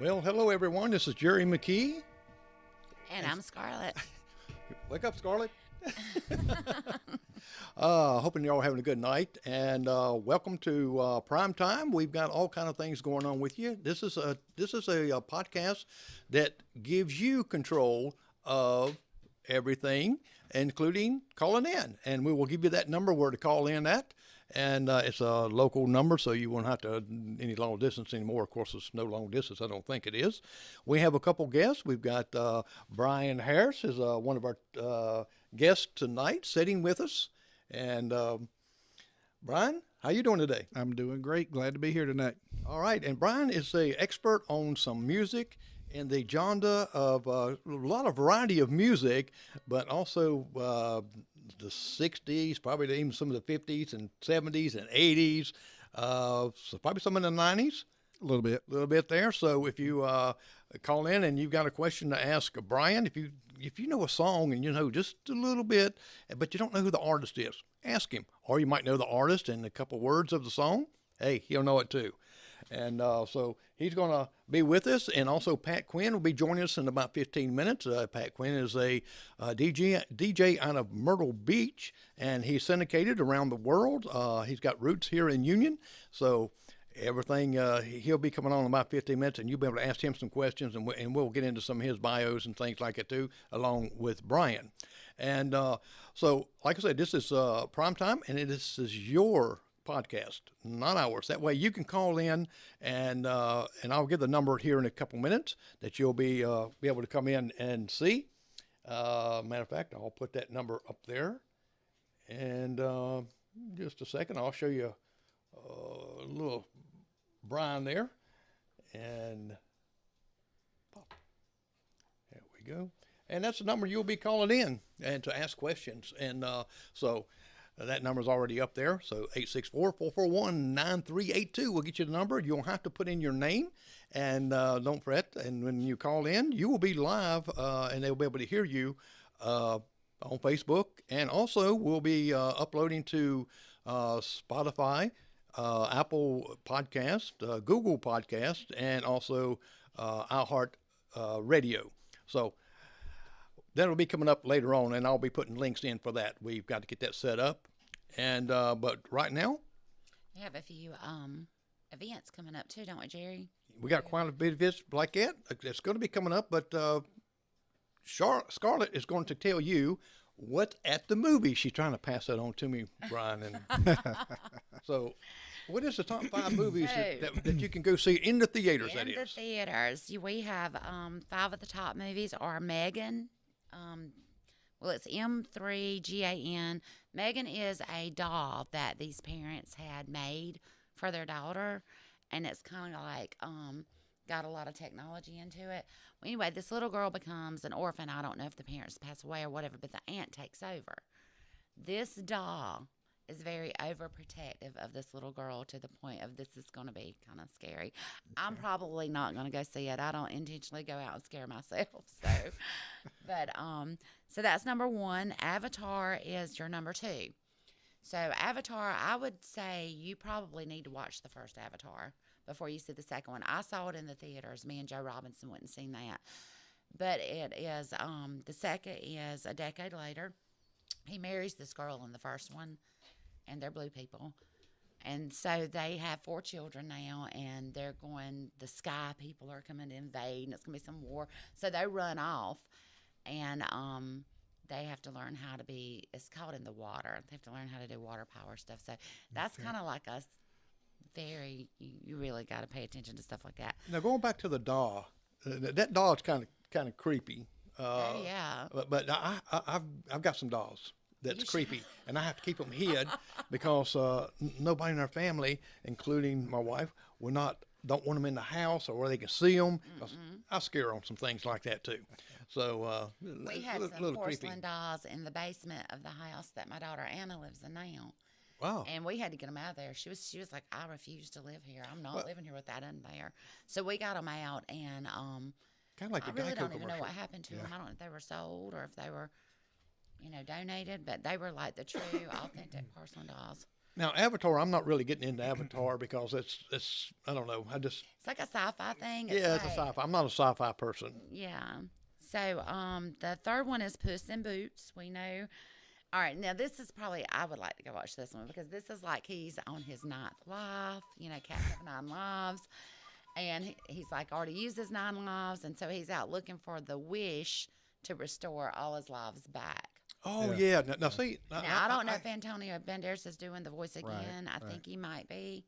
Well, hello everyone. This is Jerry McKee. And I'm Scarlett. Wake up, Scarlett. Hoping you're all having a good night, and welcome to Prime Time. We've got all kind of things going on with you. This is a podcast that gives you control of everything, including calling in, and we will give you that number where to call in at. And it's a local number, so you won't have to any long distance anymore. Of course, it's no long distance. I don't think it is. We have a couple guests. We've got Brian Harris is one of our guests tonight, sitting with us. And Brian, how you doing today? I'm doing great. Glad to be here tonight. All right. And Brian is an expert on some music in the genre of a lot of variety of music, but also the 60s, probably even some of the 50s and 70s and 80s, so probably some in the 90s. A little bit there. So if you call in and you've got a question to ask Brian, if you know a song and you know just a little bit, but you don't know who the artist is, ask him. Or you might know the artist and a couple words of the song. Hey, he'll know it too. And so he's going to be with us. And also Pat Quinn will be joining us in about 15 minutes. Pat Quinn is a DJ out of Myrtle Beach, and he's syndicated around the world. He's got roots here in Union. So everything, he'll be coming on in about 15 minutes, and you'll be able to ask him some questions, and we'll get into some of his bios and things like that too, along with Brian. And so, like I said, this is Prime Time, and this is your podcast, not ours. That way you can call in, and I'll give the number here in a couple minutes that you'll be able to come in and see. Matter of fact, I'll put that number up there, and just a second, I'll show you a little Brian there, and pop. There we go. And that's the number you'll be calling in and to ask questions. And so that number's already up there. So 864-441-9382 will get you the number. You don't have to put in your name, and don't fret. And when you call in, you will be live, and they'll be able to hear you on Facebook. And also, we'll be uploading to Spotify, Apple Podcast, Google Podcast, and also iHeart Radio. So that'll be coming up later on, and I'll be putting links in for that. We've got to get that set up. And but right now, We have a few events coming up too, don't we, Jerry? we got quite a bit of events like that. It's going to be coming up, but Scarlett is going to tell you what's at the movie. She's trying to pass that on to me, Brian. And so, what is the top 5 movies that you can go see in the theaters? In the theaters, we have 5 of the top movies are Megan. Well, it's M3GAN. Megan is a doll that these parents had made for their daughter, and it's kind of like got a lot of technology into it. Well, anyway, this little girl becomes an orphan. I don't know if the parents pass away or whatever, but the aunt takes over. This doll is very overprotective of this little girl to the point of this is going to be kind of scary. Okay. I'm probably not going to go see it. I don't intentionally go out and scare myself. So, but so that's number 1. Avatar is your number 2. So Avatar, I would say you probably need to watch the first Avatar before you see the second one. I saw it in the theaters. Me and Joe Robinson went and seen that. But it is the second is a decade later. He marries this girl in the first one, and they're blue people. And so they have 4 children now, and they're going, the sky people are coming to invade, and it's going to be some war. So they run off, and they have to learn how to be, it's called in the water. They have to learn how to do water power stuff. So that's kind of like us. You really got to pay attention to stuff like that. Now, going back to the doll, that doll is kind of creepy. Oh, yeah. But I've got some dolls that's creepy, and I have to keep them hid because nobody in our family, including my wife, don't want them in the house or where they can see them. I scare on some things like that too. So we had some porcelain dolls in the basement of the house that my daughter Anna lives in now. Wow. And we had to get them out of there. She was like, I refuse to live here. I'm not living here with that in there. So we got them out, and kind of like I the really Geico don't even know commercial. what happened to them. I don't know if they were sold or if they were, donated, but they were like the true, authentic porcelain dolls. Now, Avatar, I'm not really getting into Avatar because it's I don't know. It's like a sci-fi thing. Yeah, it's a like- sci-fi. I'm not a sci-fi person. Yeah. So the third one is Puss in Boots. We know. All right, now this is probably I would like to go watch this one because this is like he's on his ninth life. You know, cats have 9 lives, and he's like already used his 9 lives, and so he's out looking for the wish to restore all his lives back. Oh Yeah. yeah. Now see, Now I don't know if Antonio Banderas is doing the voice again. I think he might be.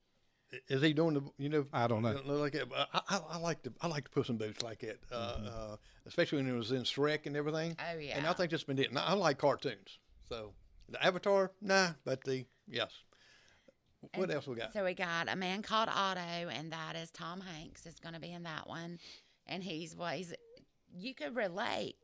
is he doing the I don't know. like it? I like the Puss in Boots like it, especially when it was in Shrek and everything. Oh yeah. And I think that's been it. Now, I like cartoons, so the Avatar, nah, but yes. What else we got? So we got A Man Called Otto, and that is Tom Hanks is going to be in that one, and he's you could relate,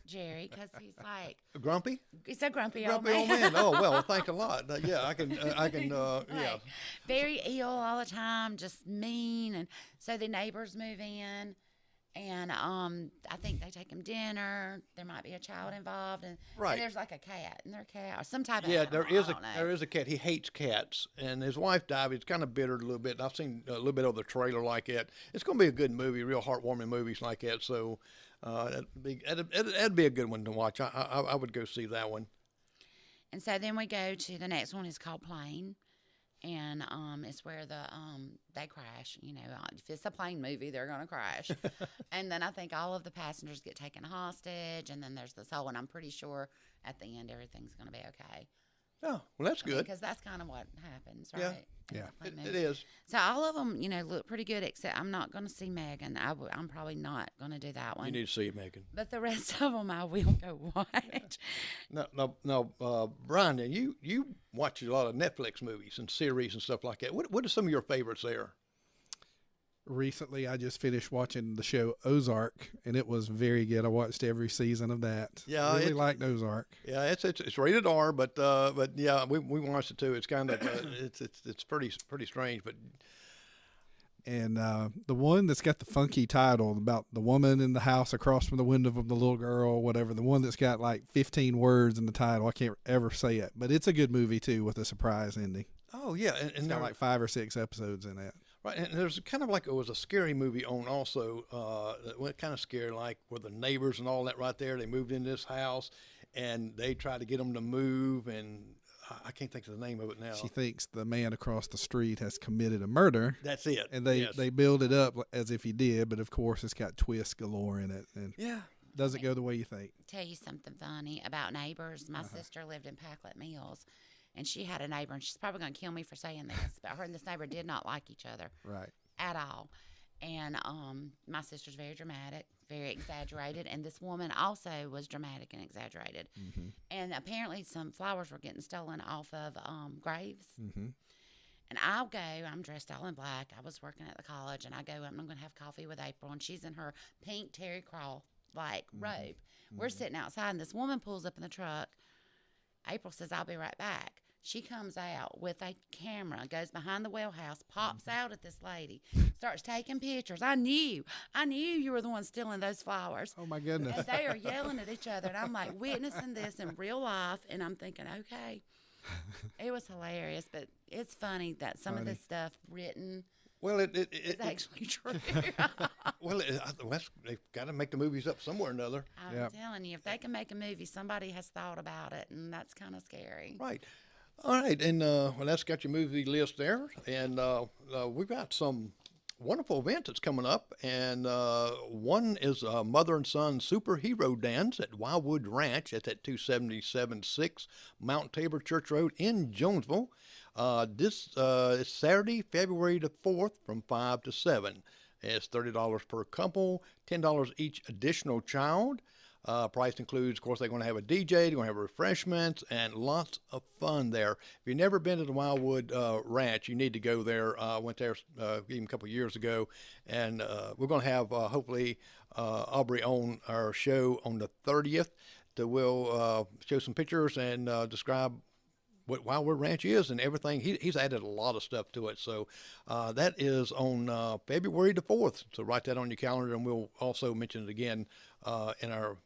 Jerry, because he's like Grumpy? he's a grumpy Grumpy old old man. man. Oh well, thanks a lot. Yeah, I can. Yeah. Like, very ill all the time, just mean, and so the neighbors move in, and I think they take him dinner. There might be a child involved, and there's like a cat, and their cat or some type of Yeah, animal, there is I don't know. there is a cat. He hates cats, and his wife died. He's kind of bitter a little bit. I've seen a little bit of the trailer like that. It's going to be a good movie, real heartwarming movies like that. So that'd be a good one to watch. I would go see that one. And so then we go to the next one is called Plane, and it's where they crash. You know, if it's a plane movie, they're gonna crash. And then I think all of the passengers get taken hostage, and then there's this whole one. I'm pretty sure at the end everything's gonna be okay. Oh, well, that's good. Because that's kind of what happens, Yeah. right? In Yeah. the plane It movies. is. So all of them, you know, look pretty good. Except I'm not gonna see Megan. I'm probably not gonna do that one. You need to see it, Megan. But the rest of them I will go watch. No, Brian, you watch a lot of Netflix movies and series and stuff like that. What are some of your favorites there? Recently, I just finished watching the show Ozark, and it was very good. I watched every season of that. Yeah, really liked Ozark. Yeah, it's rated R, but yeah, we watched it too. It's kind of it's pretty strange, but And the one that's got the funky title about the woman in the house across from the window of the little girl, whatever, the one that's got like 15 words in the title, I can't ever say it, but it's a good movie too with a surprise ending. oh yeah, and It's got like 5 or 6 episodes in it. right, and there's kind of like it was a scary movie on also that went kind of scary, like where the neighbors and all that right there. They moved into this house, and they tried to get them to move, and I can't think of the name of it now. She thinks the man across the street has committed a murder, That's it. and they, Yes. they build it up as if he did, but of course it's got twists galore in it, and yeah. doesn't go the way you think. Tell you something funny about neighbors. My sister lived in Packlet Mills, and she had a neighbor, and she's probably going to kill me for saying this, but her and this neighbor did not like each other Right. at all. And my sister's very dramatic, very exaggerated, and this woman also was dramatic and exaggerated. Mm-hmm. And apparently, some flowers were getting stolen off of graves. Mm-hmm. And I'll go, I'm dressed all in black. I was working at the college, and I go, I'm going to have coffee with April, and she's in her pink terry crawl robe. We're sitting outside, and this woman pulls up in the truck. April says, I'll be right back. She comes out with a camera, goes behind the well house, pops out at this lady, starts taking pictures. I knew you were the one stealing those flowers. Oh my goodness. And they are yelling at each other, and I'm like witnessing this in real life, and I'm thinking, okay. It was hilarious, but it's funny that some of this stuff written Well, is it actually true. well, they've got to make the movies up somewhere or another. I'm Yep. telling you, if they can make a movie, somebody has thought about it, and that's kind of scary. Right. All right, and well, that's got your movie list there, and we've got some wonderful events that's coming up, and one is a mother and son superhero dance at Wildwood Ranch. It's at 277-6 Mount Tabor Church Road in Jonesville. This is Saturday, February the 4th from 5 to 7. It's $30 per couple, $10 each additional child. Price includes, of course, they're going to have a DJ, they're going to have refreshments, and lots of fun there. If you've never been to the Wildwood Ranch, you need to go there. I went there even a couple of years ago, and we're going to have, hopefully, Aubrey on our show on the 30th. We'll show some pictures and describe what Wildwood Ranch is and everything. He's added a lot of stuff to it. So that is on February the 4th. So write that on your calendar, and we'll also mention it again in our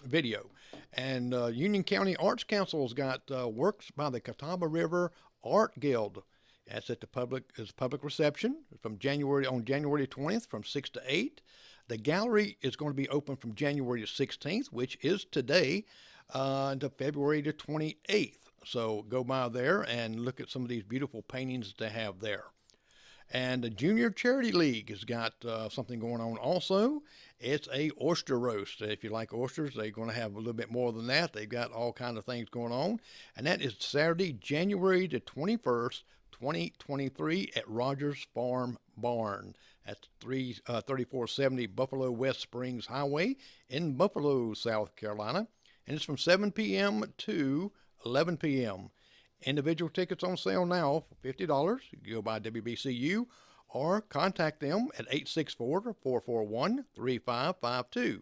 video. And Union County Arts Council's got Works by the Catawba River Art Guild. That's at the public reception on January 20th from 6 to 8. The gallery is going to be open from January 16th, which is today, to February 28th. So go by there and look at some of these beautiful paintings that they have there. And the Junior Charity League has got something going on also. It's a oyster roast. If you like oysters, they're going to have a little bit more than that. They've got all kinds of things going on. And that is Saturday, January 21st, 2023 at Rogers Farm Barn at 3470 Buffalo West Springs Highway in Buffalo, South Carolina. And it's from 7 p.m. to 11 p.m. Individual tickets on sale now for $50. You can go by WBCU or contact them at 864-441-3552.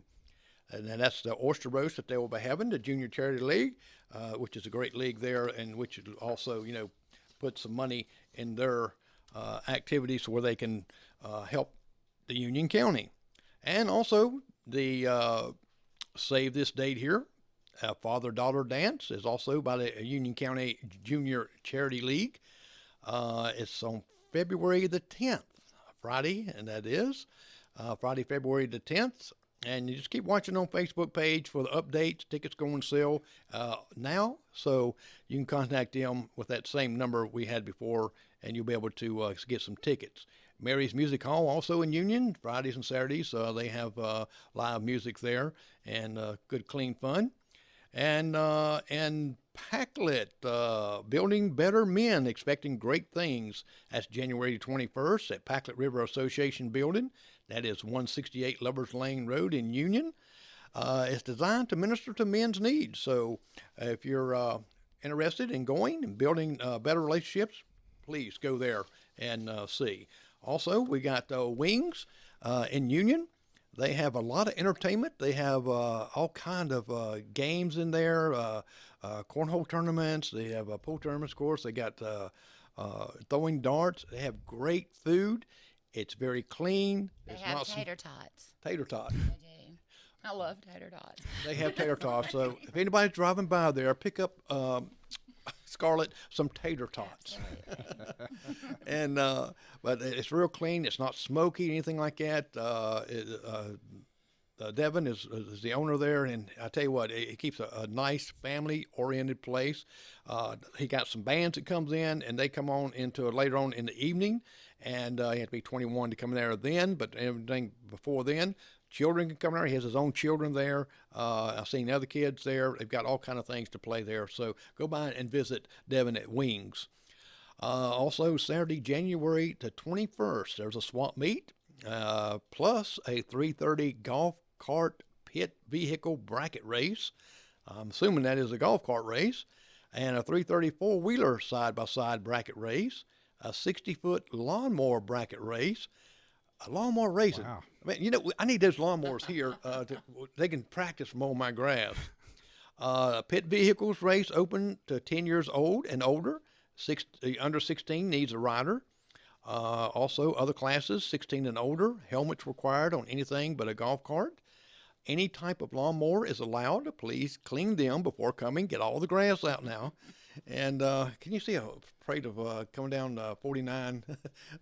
And then that's the oyster roast that they will be having, the Junior Charity League, which is a great league there, and which also, put some money in their activities where they can help the Union County. And also the save this date here. Father-daughter dance is also by the Union County Junior Charity League. It's on February the 10th, Friday, and that is Friday, February the 10th. And you just keep watching on Facebook page for the updates. Tickets go on sale now, so you can contact them with that same number we had before, and you'll be able to get some tickets. Mary's Music Hall also in Union, Fridays and Saturdays. They have live music there and good, clean fun. And Packlet, Building Better Men, Expecting Great Things. That's January 21st at Packlet River Association Building. That is 168 Lovers Lane Road in Union. It's designed to minister to men's needs. So if you're interested in going and building better relationships, please go there and see. Also, we got Wings in Union. They have a lot of entertainment. They have all kind of games in there, cornhole tournaments. They have pool tournaments, of course. They got throwing darts. They have great food. It's very clean. They have tater tots. Tater tots. They do. I love tater tots. They have tater tots. So if anybody's driving by there, pick up Scarlett some tater tots. And but it's real clean. It's not smoky, anything like that. Devin is the owner there, and I tell you what, he keeps a nice family-oriented place. He got some bands that comes in, and they come on into later on in the evening, and you have to be 21 to come in there then, but everything before then. Children can come there. He has his own children there. I've seen other kids there. They've got all kind of things to play there. So go by and visit Devin at Wings. Also, Saturday, January the 21st, there's a swap meet, plus a 3:30 golf cart pit vehicle bracket race. I'm assuming that is a golf cart race. And a 3:30 four-wheeler side-by-side bracket race. A 60-foot lawnmower bracket race. A lawnmower racing. Wow. I mean, I need those lawnmowers here. They can practice mowing my grass. Pit vehicles race open to 10 years old and older. Under 16 needs a rider. Also, other classes, 16 and older. Helmets required on anything but a golf cart. Any type of lawnmower is allowed. Please clean them before coming. Get all the grass out now. And can you see a parade of coming down 49,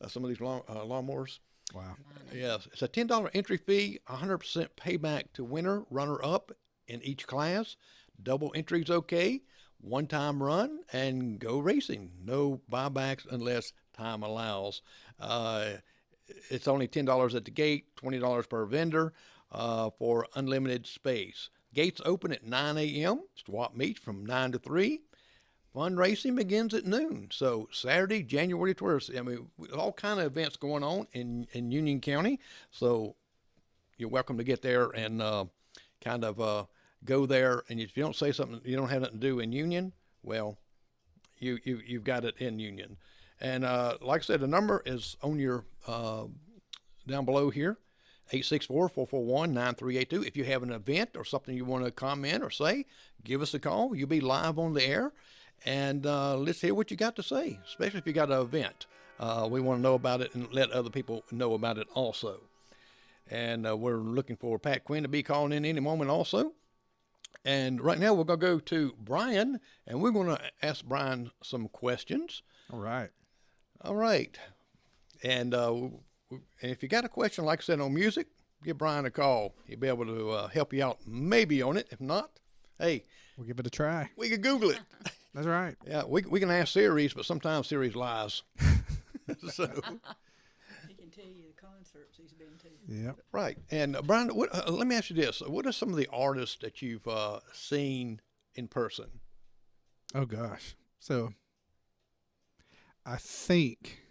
some of these lawnmowers? Wow. Yes. It's a $10 entry fee, 100% payback to winner, runner-up in each class. Double entry's okay. One-time run and go racing. No buybacks unless time allows. It's only $10 at the gate, $20 per vendor for unlimited space. Gates open at 9 a.m. Swap meets from 9 to 3. Fundraising begins at noon. So Saturday, January 12th. I mean, all kind of events going on in Union County. So you're welcome to get there and kind of go there. And if you don't say something, you don't have nothing to do in Union, well, you've got it in Union. And like I said, the number is on your down below here. 864-441-9382. If you have an event or something you want to comment or say, give us a call. You'll be live on the air. And let's hear what you got to say, especially if you got an event. We want to know about it and let other people know about it also. And we're looking for Pat Quinn to be calling in any moment also. And right now we're going to go to Brian, and we're going to ask Brian some questions. All right. All right. And and if you got a question, like I said, on music, give Brian a call. He'll be able to help you out maybe on it. If not, hey, We'll give it a try. we can Google it. That's right. Yeah, we can ask Sirius, but sometimes Sirius lies. So, He can tell you the concerts he's been to. Yep. right. And Brian, let me ask you this. What are some of the artists that you've seen in person? Oh gosh. So I think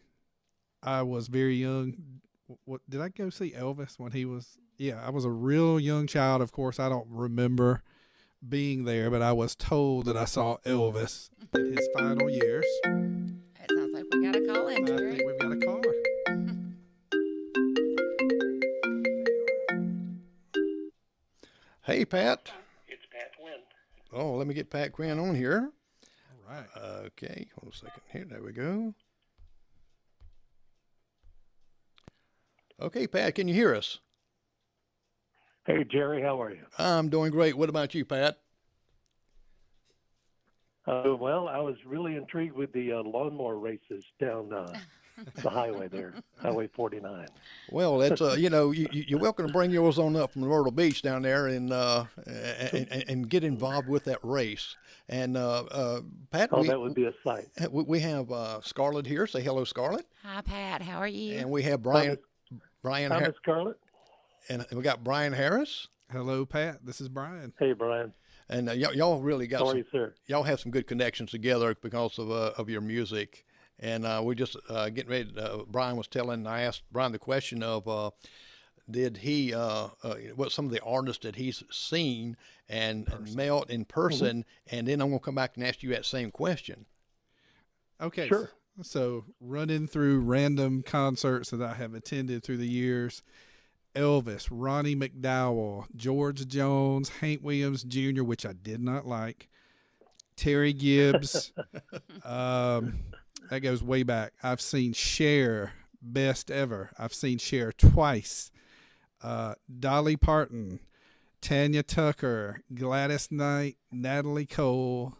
I was very young. What did I go see Elvis when he was? Yeah, I was a real young child. Of course, I don't remember being there, but I was told that I saw Elvis in his final years. It sounds like we got a call in, I Terry. think we've got a caller. Hey, Pat. It's Pat Quinn. Oh, let me get Pat Quinn on here. All right. Okay, hold a second here. There we go. Okay, Pat, can you hear us? Hey, Jerry, how are you? I'm doing great. What about you, Pat? Well, I was really intrigued with the lawnmower races down the highway there, Highway 49. Well, that's you're welcome to bring yours on up from Myrtle Beach down there and get involved with that race. And Pat, Oh, that would be a sight. we have Scarlett here. Say hello, Scarlett. Hi, Pat. How are you? And we have Brian. Hi, Miss Scarlett. And we got Brian Harris. Hello, Pat. This is Brian. Hey, Brian. And y'all really got Sorry, sir. y'all have some good connections together because of your music. And we're just getting ready. Brian was telling. I asked Brian the question of did he what some of the artists that he's seen and met in person, and then I'm going to come back and ask you that same question. Okay. Sure. So running through random concerts that I have attended through the years. Elvis, Ronnie McDowell, George Jones, Hank Williams Jr., which I did not like, Terry Gibbs. That goes way back. I've seen Cher, best ever. I've seen Cher twice. Dolly Parton, Tanya Tucker, Gladys Knight, Natalie Cole,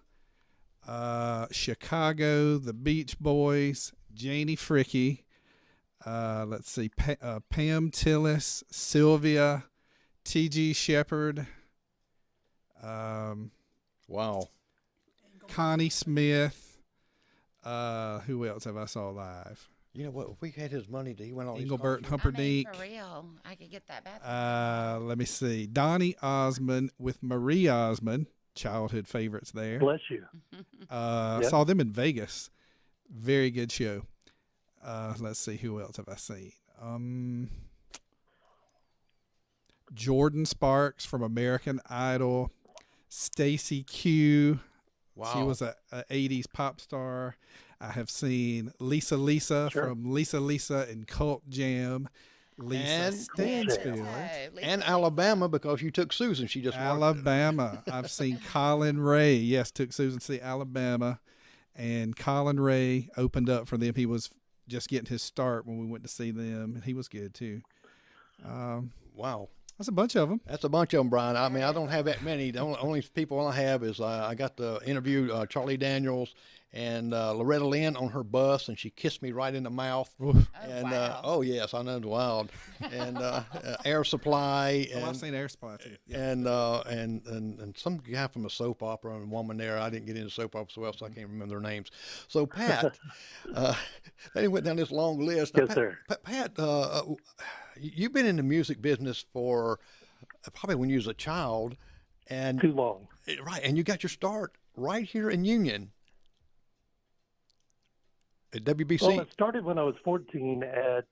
Chicago, the Beach Boys, Janie Fricke. Let's see, Pam Tillis, Sylvia, T.G. Shepherd, Wow. Connie Smith. Who else have I saw live? You know what? If we had his money, he went all these Engelbert concerts. Humperdinck. For real. I could get that back. Let me see, Donny Osmond with Marie Osmond, childhood favorites there. Bless you. Saw them in Vegas. Very good show. Let's see, who else have I seen? Jordan Sparks from American Idol, Stacy Q. Wow. She was a 80s pop star. I have seen Lisa Sure. from Lisa and Cult Jam. Lisa And- Stansfield. Oh, Lisa. And Alabama, because you took Susan. She just walked- Alabama. I've seen Colin Ray. Yes, took Susan to see Alabama. And Colin Ray opened up for them. He was just getting his start when we went to see them. And he was good, too. Wow. That's a bunch of them. That's a bunch of them, Brian. I mean, I don't have that many. The only people I have is I got to interview Charlie Daniels and Loretta Lynn on her bus, and she kissed me right in the mouth. Oof. And wow. Oh yes, I know the wild. And Air Supply. And, I've seen Air Supply, too. Yeah. and some guy from a soap opera and a woman there. I didn't get into soap opera so well, so I can't remember their names. So Pat, they went down this long list. Now, Yes, sir. Pat, you've been in the music business for probably when you was a child, and Too long. right, and you got your start right here in Union at WBC. Well, it started when I was 14 at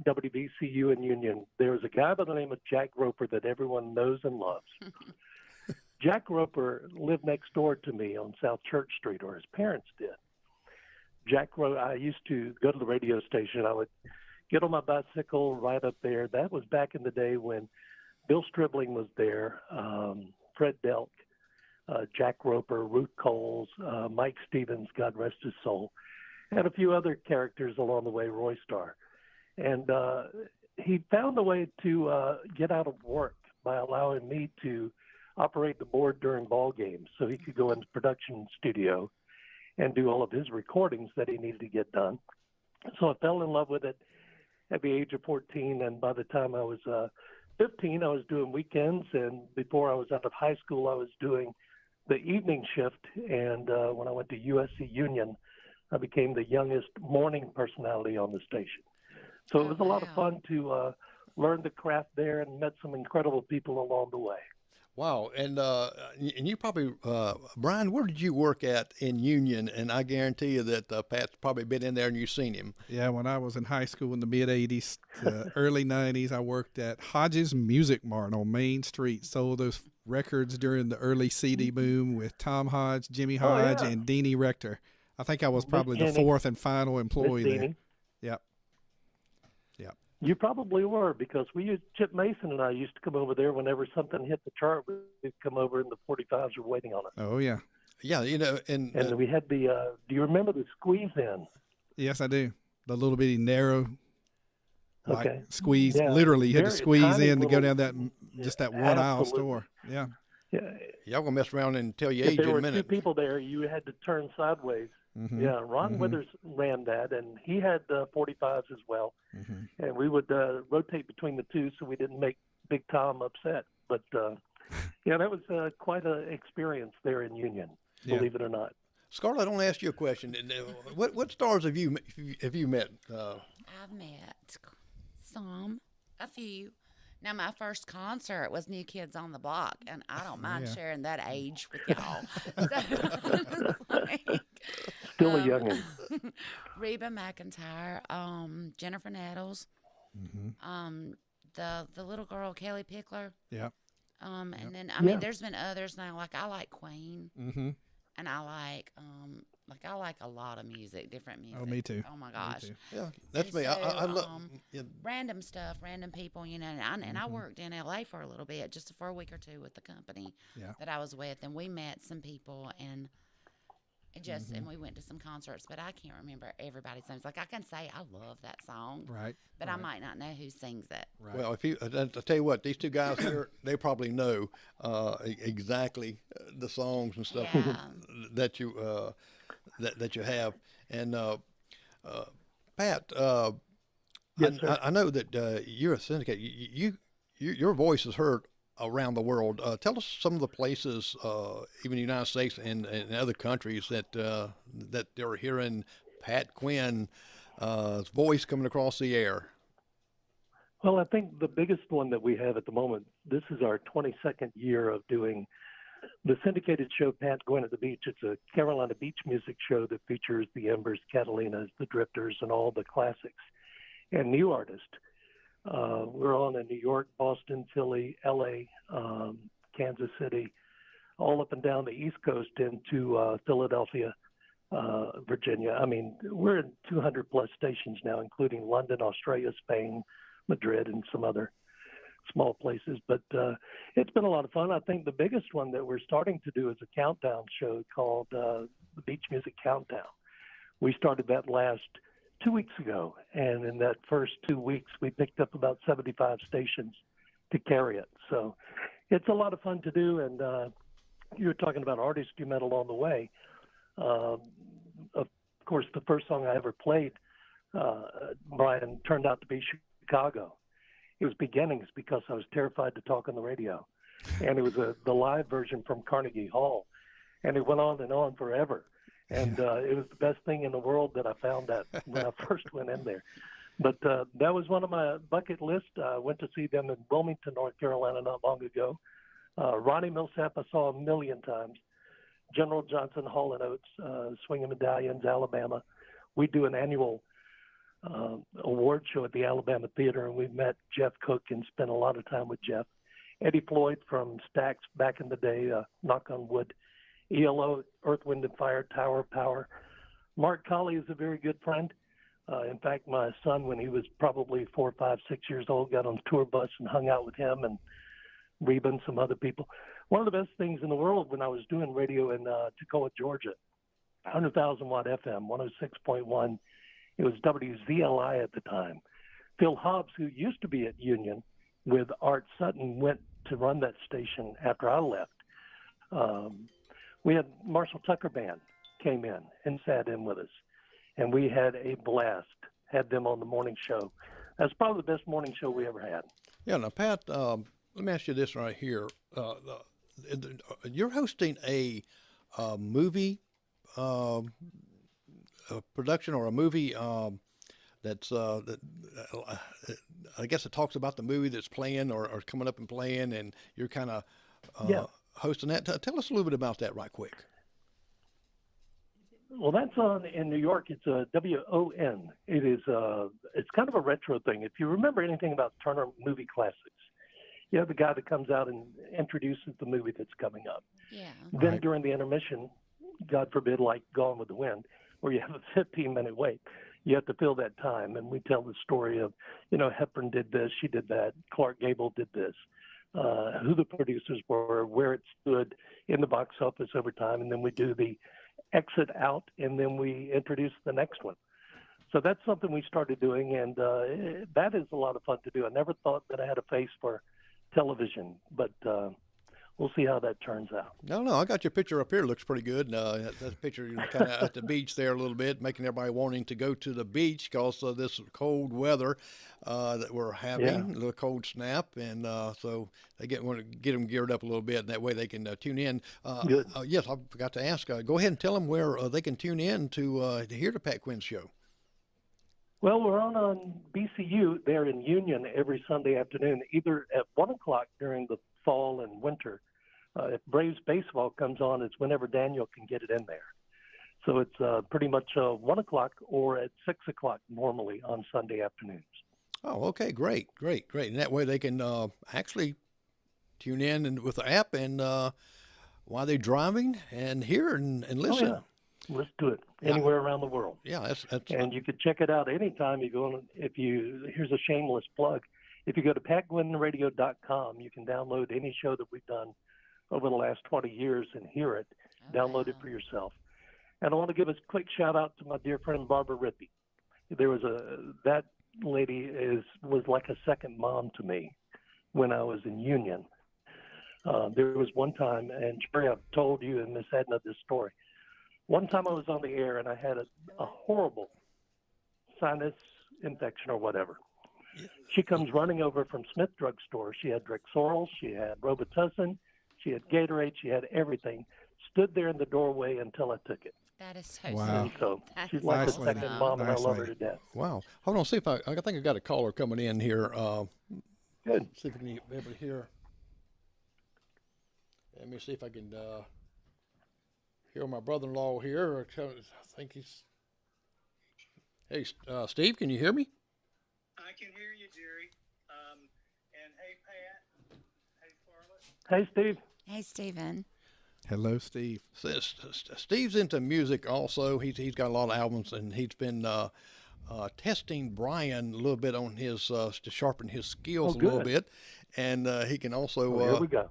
WBCU in Union. There was a guy by the name of Jack Roper that everyone knows and loves. Jack Roper lived next door to me on South Church Street, or his parents did. I used to go to the radio station. I would get on my bicycle, ride up there. That was back in the day when Bill Stribling was there, Fred Delk, Jack Roper, Ruth Coles, Mike Stevens, God rest his soul, and a few other characters along the way, Roy Starr. And he found a way to get out of work by allowing me to operate the board during ball games so he could go into production studio and do all of his recordings that he needed to get done. So I fell in love with it at the age of 14, and by the time I was 15, I was doing weekends, and before I was out of high school, I was doing the evening shift, and when I went to USC Union, I became the youngest morning personality on the station. So it was a lot of fun to learn the craft there and met some incredible people along the way. Wow, and you probably, Brian, where did you work at in Union? And I guarantee you that Pat's probably been in there and you've seen him. Yeah, when I was in high school in the mid-'80s, early '90s, I worked at Hodges Music Mart on Main Street. Sold those records during the early CD boom with Tom Hodge, Jimmy Hodge, and Deanie Rector. I think I was probably the fourth and final employee there. Yep. You probably were, because Chip Mason and I used to come over there whenever something hit the chart. We'd come over and the 45s were waiting on us. Oh, yeah. Yeah, and we had the, do you remember the squeeze in? Yes, I do. The little bitty narrow squeeze. Yeah. Literally, you had to squeeze in to go down that that one aisle store. Yeah. Y'all gonna mess around and tell your age in a minute. If there were two people there, you had to turn sideways. Mm-hmm. Yeah, Ron Withers ran that, and he had 45s as well. Mm-hmm. And we would rotate between the two so we didn't make Big Tom upset. But, yeah, that was quite an experience there in Union, believe it or not. Scarlett, I want to ask you a question. What stars have you met? I've met a few. Now, my first concert was New Kids on the Block, and I don't mind sharing that age with y'all. Still a youngin'. Reba McEntire, Jennifer Nettles, the little girl Kelly Pickler. Yeah. And then I mean, there's been others now. Like I like Queen, and I like a lot of music, different music. Oh, me too. Oh my gosh. Yeah, that's me. So, I love random stuff, random people, you know. And I worked in LA for a little bit, just for a week or two with the company that I was with, and we met some people and. And we went to some concerts, but I can't remember everybody's names. Like I can say I love that song, but I might not know who sings it. Right. Well, I'll tell you what, these two guys here, they probably know exactly the songs and stuff that you that you have. And Pat, yes, I know that you're a syndicate. Your voice is heard around the world. Tell us some of the places, even the United States and other countries, that they're hearing Pat Quinn's voice coming across the air. Well, I think the biggest one that we have at the moment, this is our 22nd year of doing the syndicated show Pat Gwynn at the Beach. It's a Carolina beach music show that features the Embers, Catalinas, the Drifters, and all the classics and new artists. We're on in New York, Boston, Philly, LA, Kansas City, all up and down the East Coast into Philadelphia, Virginia. I mean, we're in 200 plus stations now, including London, Australia, Spain, Madrid, and some other small places. But it's been a lot of fun. I think the biggest one that we're starting to do is a countdown show called the Beach Music Countdown. We started that last 2 weeks ago, and in that first 2 weeks, we picked up about 75 stations to carry it. So it's a lot of fun to do, and you were talking about artists you met along the way. Of course, the first song I ever played, Brian, turned out to be Chicago. It was Beginnings because I was terrified to talk on the radio, and it was the live version from Carnegie Hall, and it went on forever. And it was the best thing in the world that I found that when I first went in there. But that was one of my bucket lists. I went to see them in Wilmington, North Carolina not long ago. Ronnie Millsap I saw a million times. General Johnson, Hall & Oates, Swinging Medallions, Alabama. We do an annual award show at the Alabama Theater, and we met Jeff Cook and spent a lot of time with Jeff. Eddie Floyd from Stax back in the day, knock on wood. ELO, Earth, Wind and Fire, Tower of Power. Mark Colley is a very good friend. In fact, my son, when he was probably 4, 5, 6 years old, got on a tour bus and hung out with him and Reba and some other people. One of the best things in the world when I was doing radio in Toccoa, Georgia, 100,000 watt FM, 106.1. It was WZLI at the time. Phil Hobbs, who used to be at Union with Art Sutton, went to run that station after I left. We had Marshall Tucker Band came in and sat in with us, and we had a blast. Had them on the morning show. That's probably the best morning show we ever had. Yeah. Now, Pat, let me ask you this right here. You're hosting a movie production or a movie that's I guess it talks about the movie that's playing or coming up and playing, and you're kind of hosting that. Tell us a little bit about that right quick. Well, that's on in New York. It's a WON. It is it's kind of a retro thing. If you remember anything about Turner Movie Classics, you have the guy that comes out and introduces the movie that's coming up. Yeah. Then Right. during the intermission, God forbid, like Gone with the Wind, where you have a 15-minute wait, you have to fill that time. And we tell the story of, Hepburn did this, she did that, Clark Gable did this, who the producers were, where it stood in the box office over time. And then we do the exit out, and then we introduce the next one. So that's something we started doing, and that is a lot of fun to do. I never thought that I had a face for television, but we'll see how that turns out. No, I got your picture up here. It looks pretty good. That picture kind of at the beach there a little bit, making everybody wanting to go to the beach because of this cold weather that we're having, a little cold snap, and so they want to get them geared up a little bit, and that way they can tune in. Good. Yes, I forgot to ask. Go ahead and tell them where they can tune in to hear the Pat Quinn Show. Well, we're on BCU there in Union every Sunday afternoon, either at 1 o'clock during the fall and winter. If Braves baseball comes on, it's whenever Daniel can get it in there. So it's pretty much 1 o'clock or at 6 o'clock normally on Sunday afternoons. Oh, okay, great. And that way they can actually tune in and with the app and while they're driving and hear and listen. Oh, yeah. Let's do it anywhere around the world. Yeah, that's And you could check it out anytime you go on. Here's a shameless plug. If you go to patquinnradio.com, you can download any show that we've done over the last 20 years and hear it. Download it for yourself. And I want to give a quick shout out to my dear friend Barbara Rippey. That lady was like a second mom to me when I was in Union. There was one time, and Jerry, I've told you and Miss Edna this story. One time I was on the air and I had a horrible sinus infection or whatever. She comes running over from Smith Drug Store. She had Drexoral, she had Robitussin, she had Gatorade, she had everything. Stood there in the doorway until I took it. That is so Wow. sweet. So That she's is like a Nice lady. second mom, and I Nice love her lady. to death. wow. Hold on, see if I think I got a caller coming in here. Good. See if we can be able to hear. Let me see if I can hear my brother-in-law here. I think he's. Hey, Steve, can you hear me? I can hear you, Jerry. And hey, Pat. Hey, Charlotte. Hey, Steve. Hey, Stephen. Hello, Steve. Steve's into music also. He's got a lot of albums, and he's been testing Brian a little bit on his to sharpen his skills a little good. bit, and he can also. Well, here we go.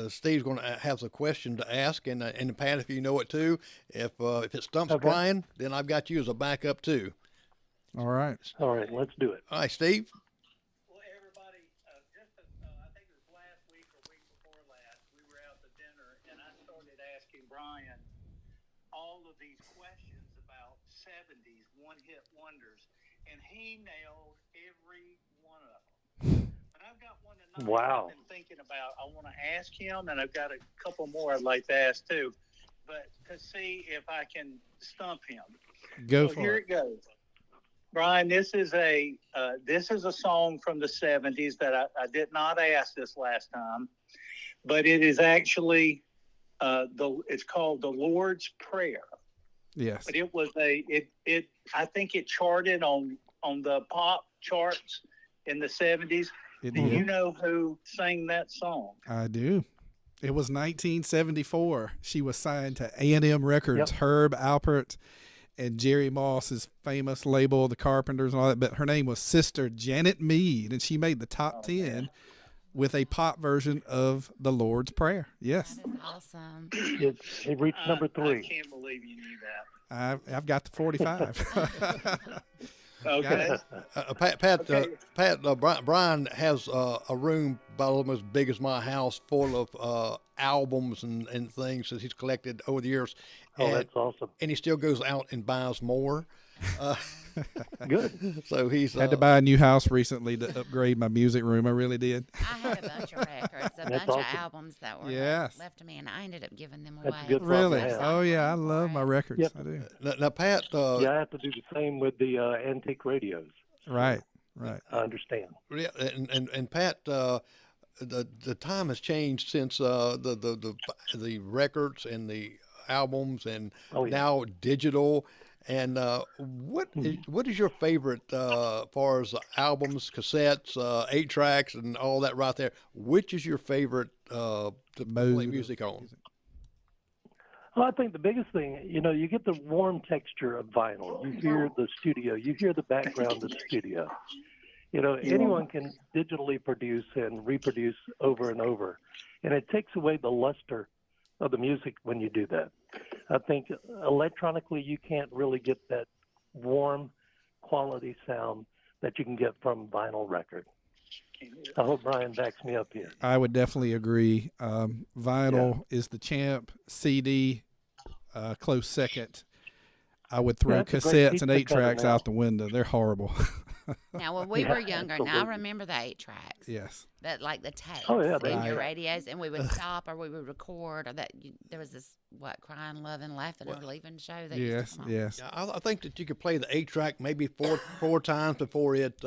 Steve's going to have a question to ask, and Pat, if you know it too, if it stumps Brian, then I've got you as a backup too. All right. All right, let's do it. All right, Steve. Well, everybody, I think it was last week or week before last, we were out to dinner, and I started asking Brian all of these questions about 70s one-hit wonders, and he nailed every one of them. But I've got one tonight Wow. I've been thinking about. I want to ask him, and I've got a couple more I'd like to ask too, but to see if I can stump him. Go So for here it. it goes. Brian, this is a song from the 70s that I did not ask this last time, but it is actually it's called the Lord's Prayer. Yes. But it was I think it charted on the pop charts in the 70s. It Do you did. know who sang that song? I do. It was 1974. She was signed to A&M Records, Yep. Herb Alpert and Jerry Moss's famous label, The Carpenters and all that. But her name was Sister Janet Mead, and she made the top 10 with a pop version of the Lord's Prayer. Yes. That is awesome. It reached number I 3. can't believe you knew that. I've got the 45. Okay. Brian has a room about almost as big as my house, full of albums and things that he's collected over the years. Oh, and, that's awesome. and he still goes out and buys more. Good. So he's Had to buy a new house recently to upgrade my music room. I really did. I had a bunch of records, a That's bunch awesome. of albums that were Yes. left to me, and I ended up giving them away. That's a good Really? problem to have. Oh yeah, I love my records. Yep. I do. now Pat. Yeah, I have to do the same with the antique radios. Right. Right. I understand. Yeah, and Pat, the time has changed since the records and the albums and Oh, yeah. now digital. And what is your favorite far as albums, cassettes, 8 tracks, and all that right there? Which is your favorite to play Mode. music on? Well, I think the biggest thing, you get the warm texture of vinyl. You hear the studio. You hear the background of the studio. Anyone can digitally produce and reproduce over and over. And it takes away the luster of the music when you do that. I think electronically you can't really get that warm quality sound that you can get from vinyl record. I hope Brian backs me up here. I would definitely agree. Vinyl is the champ. CD, close second. I would throw That's a great cassettes and pizza cutter 8 tracks now. out the window. They're horrible. Now, when we Yeah, were younger, now I absolutely. remember the 8 tracks. Yes. That like the tapes Oh, yeah, in they- your radios, and we would stop or we would record, or there was this crying, loving, laughing, or leaving show that used to Yes. come on. Yes. Yeah, I think that you could play the 8 track maybe four times before it.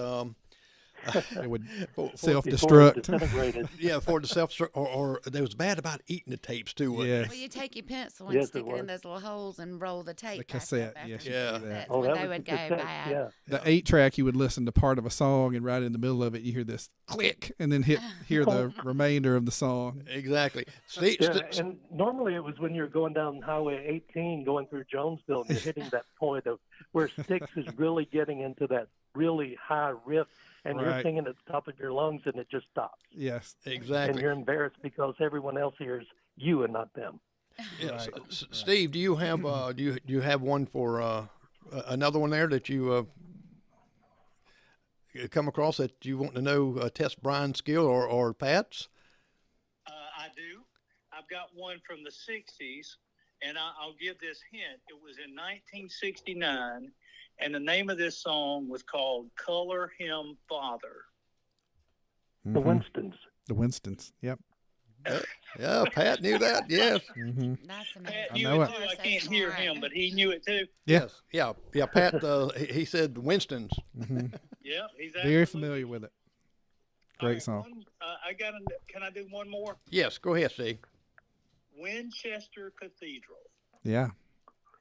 It would for- Before it self-destruct. disintegrated. Yeah, for the self or there was bad about eating the tapes too. wasn't it? Yes. Well, you take your pencil and Yes, stick it it in was. those little holes and roll the tape. The back up cassette, after yes, the you could do cassettes that. Oh, when that they was would the go cassette, bad. yeah. The 8 track, you would listen to part of a song, and right in the middle of it, you hear this click, and then hear the remainder of the song. Exactly. Steve, Yeah, and normally it was when you're going down Highway 18, going through Jonesville, and you're hitting that point of where Styx is really getting into that really high riff, and you're Right. singing at the top of your lungs, and it just stops. Yes. And exactly. you're embarrassed because everyone else hears you and not them. Yes. Steve, do you have do you have one for another one there that you come across that you want to know test Brian's skill or Pat's? I do. I've got one from the 60s, and I'll give this hint. It was in 1969, and the name of this song was called Color Him Father. The Mhm. Winstons. The Winstons. Yep. Yeah, Pat knew that. Yes. Hmm. That's amazing. Pat I knew know it it. too. I So can't hear smart. him, but he knew it too. Yeah. Yes. Yeah. Pat. He said Winston's. Hmm. Yeah, he's Very absolutely- familiar with it. All Great right, song. Can I do one more? Yes. Go ahead, Steve. Winchester Cathedral. Yeah.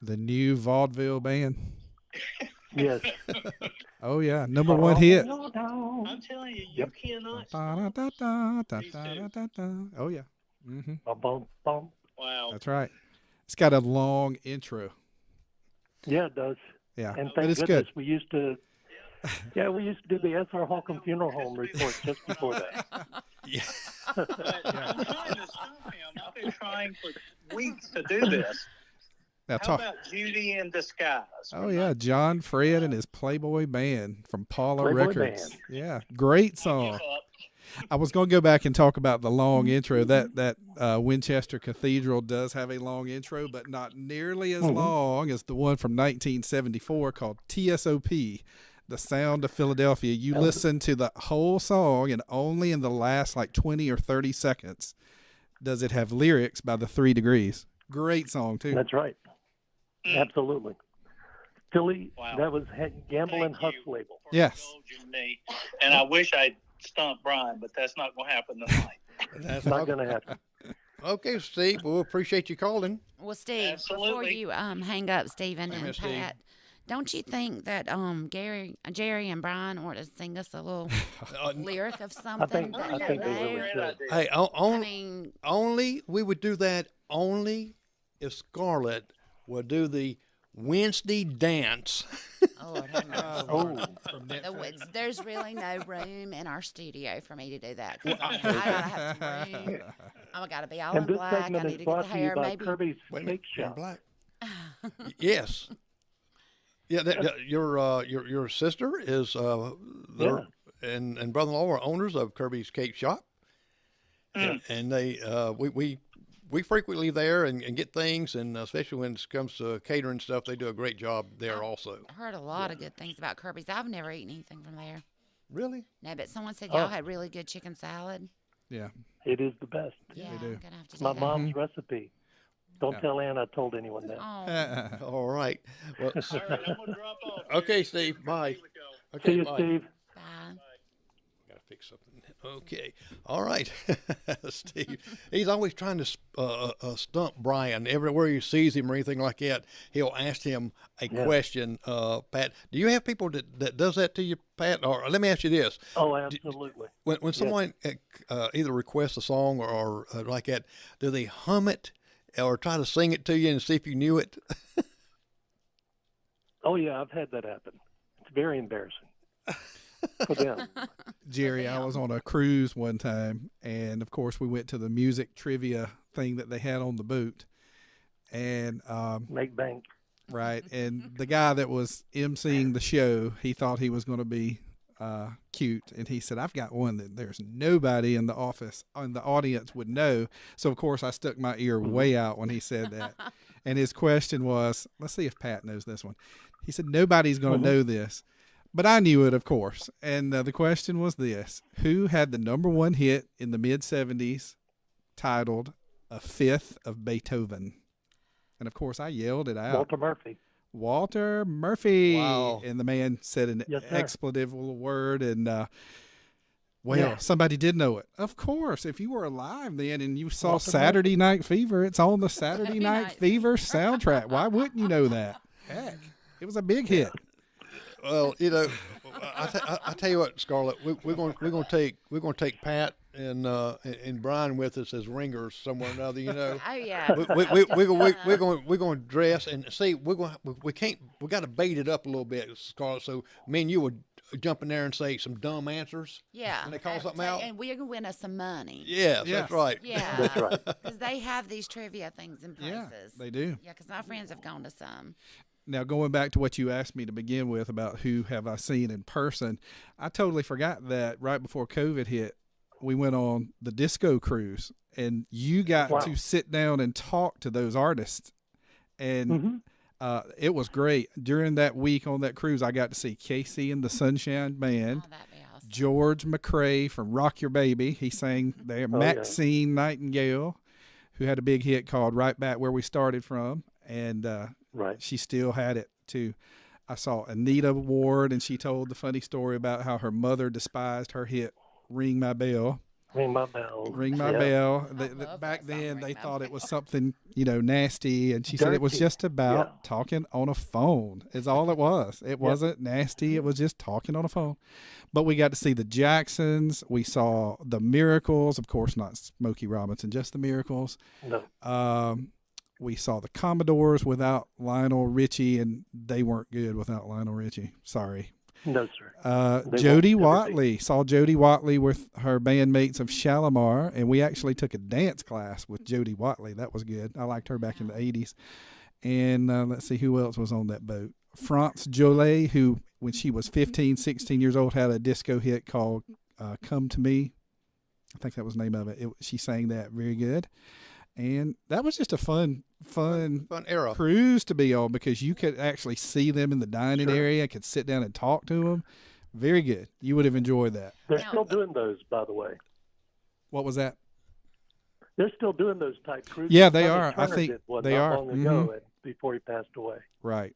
The new vaudeville band. Yes. Oh yeah, number one hit. I'm telling you, you Yep. cannot. Da-da-da-da-da-da-da-da. Oh yeah. Hmm. Bum, bum, bum. Wow. That's right. It's got a long intro. Yeah, it does. Yeah, And but thank it's goodness good. we used to. Yeah, we used to do the S.R. Holcomb Funeral Home report just before that. Yeah. But I'm trying to stop him. I've been trying for weeks to do this. Now How talk. about Judy in Disguise? Oh yeah, John Fred and his Playboy Band from Paula Playboy Records. Band. Yeah, great song. I was going to go back and talk about the long intro. That Winchester Cathedral does have a long intro, but not nearly as long as the one from 1974 called TSOP, The Sound of Philadelphia. You listen to the whole song, and only in the last like 20 or 30 seconds does it have lyrics by the 3 Degrees. Great song too. That's right. Absolutely. Philly, Wow. that was Gamble and Thank Huss you. label. For Yes. indulging me. And I wish I'd stumped Brian, but that's not going to happen tonight. That's Not going to happen. Okay, Steve. Well, we appreciate you calling. Well, Steve, before Absolutely. you hang up, Stephen Hey, and Steve. Pat, don't you think that Jerry and Brian ought to sing us a little lyric of something I that think they they really know? Great idea. Hey, I mean, only we would do that only if Scarlett would do the Wednesday dance. oh, Lord have mercy. Oh, There's really no room in our studio for me to do that. 'Cause I gotta have some room. I gotta be all in and this black. I segment need is to get brought the to you hair. by Maybe Kirby's Wait a Cake minute, in Shop. black. Yes. Yeah, your sister is and brother-in-law are owners of Kirby's Cake Shop, and they we frequently there and get things, and especially when it comes to catering stuff, they do a great job there also. I heard a lot of good things about Kirby's. I've never eaten anything from there. Really? No, but someone said y'all had really good chicken salad. Yeah. It is the best. Yeah, do. I'm gonna have to do My that. mom's recipe. Don't tell Ann I told anyone that. Oh, All right. Well, All right, I'm gonna drop off. okay, Steve. Bye. Here we go. Okay, See you, bye. Steve. bye. Gotta fix something. Okay. All right. Steve. He's always trying to stump Brian. Everywhere he sees him or anything like that, he'll ask him a question. Pat, do you have people that does that to you, Pat? Or let me ask you this. Oh, absolutely. When someone either requests a song or like that, do they hum it or try to sing it to you and see if you knew it? Oh, yeah, I've had that happen. It's very embarrassing for them. Jerry, I was on a cruise one time, and of course we went to the music trivia thing that they had on the boat, and Make bank. right, and the guy that was emceeing the show, he thought he was going to be cute, and he said, "I've got one that there's nobody in the audience would know." So of course I stuck my ear way out when he said that, and his question was, let's see if Pat knows this one. He said, "Nobody's going to know this." But I knew it, of course. And the question was this: who had the #1 hit in the mid-'70s titled "A Fifth of Beethoven"? And of course, I yelled it out. Walter Murphy. Walter Murphy. Wow. And the man said an Yes, sir. expletive word. And, Yeah. somebody did know it. Of course, if you were alive then and you saw Walter Saturday Night Fever, it's on the Saturday Night Night Fever soundtrack. Why wouldn't you know that? Heck, it was a big hit. Well, I tell you what, Scarlett, we're going to take Pat and Brian with us as ringers somewhere or another. You know, Oh yeah. we're going to dress and see. We got to bait it up a little bit, Scarlett. So me and you would jump in there and say some dumb answers. Yeah. And they call something out. And we're going to win us some money. Yes, Yes. that's right. Yeah. That's right. Because they have these trivia things in Yeah, places. they do. Yeah, because my friends have gone to some. Now, going back to what you asked me to begin with about who have I seen in person, I totally forgot that right before COVID hit, we went on the disco cruise, and you got Wow. to sit down and talk to those artists. And it was great. During that week on that cruise, I got to see Casey and the Sunshine Band, Oh, that'd be awesome. George McCrae from Rock Your Baby. He sang there. yeah. Maxine Nightingale, who had a big hit called Right Back Where We Started From. And Right. she still had it too. I saw Anita Ward, and she told the funny story about how her mother despised her hit "Ring My Bell." Ring my bell. Ring my Yeah. bell. love Back that song, then, Ring they My thought it was Bell. something nasty, and she said it was Dirty. just about Yeah. talking on a phone. Is all it was. It wasn't nasty. It was just talking on a phone. But we got to see the Jacksons. We saw the Miracles, of course, not Smokey Robinson, just the Miracles. No. We saw the Commodores without Lionel Richie, and they weren't good without Lionel Richie. Sorry. No, sir. They Jody won't ever be. Watley. Saw Jody Watley with her bandmates of Shalimar, and we actually took a dance class with Jody Watley. That was good. I liked her back in the 80s. And let's see who else was on that boat. France Jolie, who, when she was 15, 16 years old, had a disco hit called Come to Me. I think that was the name of it. She sang that very good. And that was just a fun Fun era. cruise to be on, because you could actually see them in the dining area, could sit down and talk to them. Very good. You would have enjoyed that. They're Now- still doing those, by the way. What was that? They're still doing those type cruises. Yeah, they Sonny are. I Turner think did one they not are. long ago, and before he passed away. Right.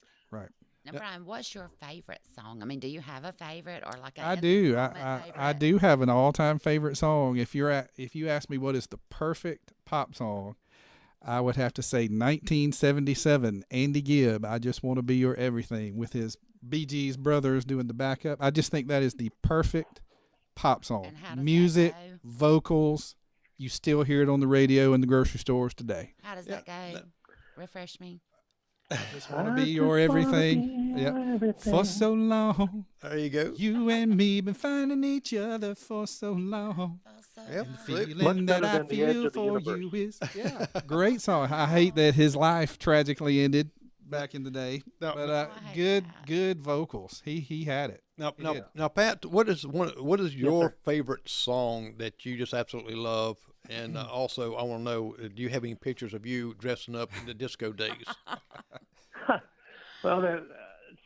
Now, Brian, what's your favorite song? I mean, do you have a favorite or like a I do. moment I favorite? do have an all-time favorite song. If you ask me what is the perfect pop song, I would have to say 1977, Andy Gibb, I Just Want to Be Your Everything, with his Bee Gees brothers doing the backup. I just think that is the perfect pop song. And how does that Music, go? vocals, you still hear it on the radio in the grocery stores today. How does that go? Refresh me. Just want to be your everything. Yep. For so long, There you go. you and me been finding each other for so long. Also, Yep. Feeling that better I than the edge feel of the for universe. you is great song. I hate that his life tragically ended back in the day. No, But I hate good that. good vocals. He had it. Now, He now, did. now, Pat, what is your sir. favorite song that you just absolutely love? And also, I want to know, do you have any pictures of you dressing up in the disco days? Well,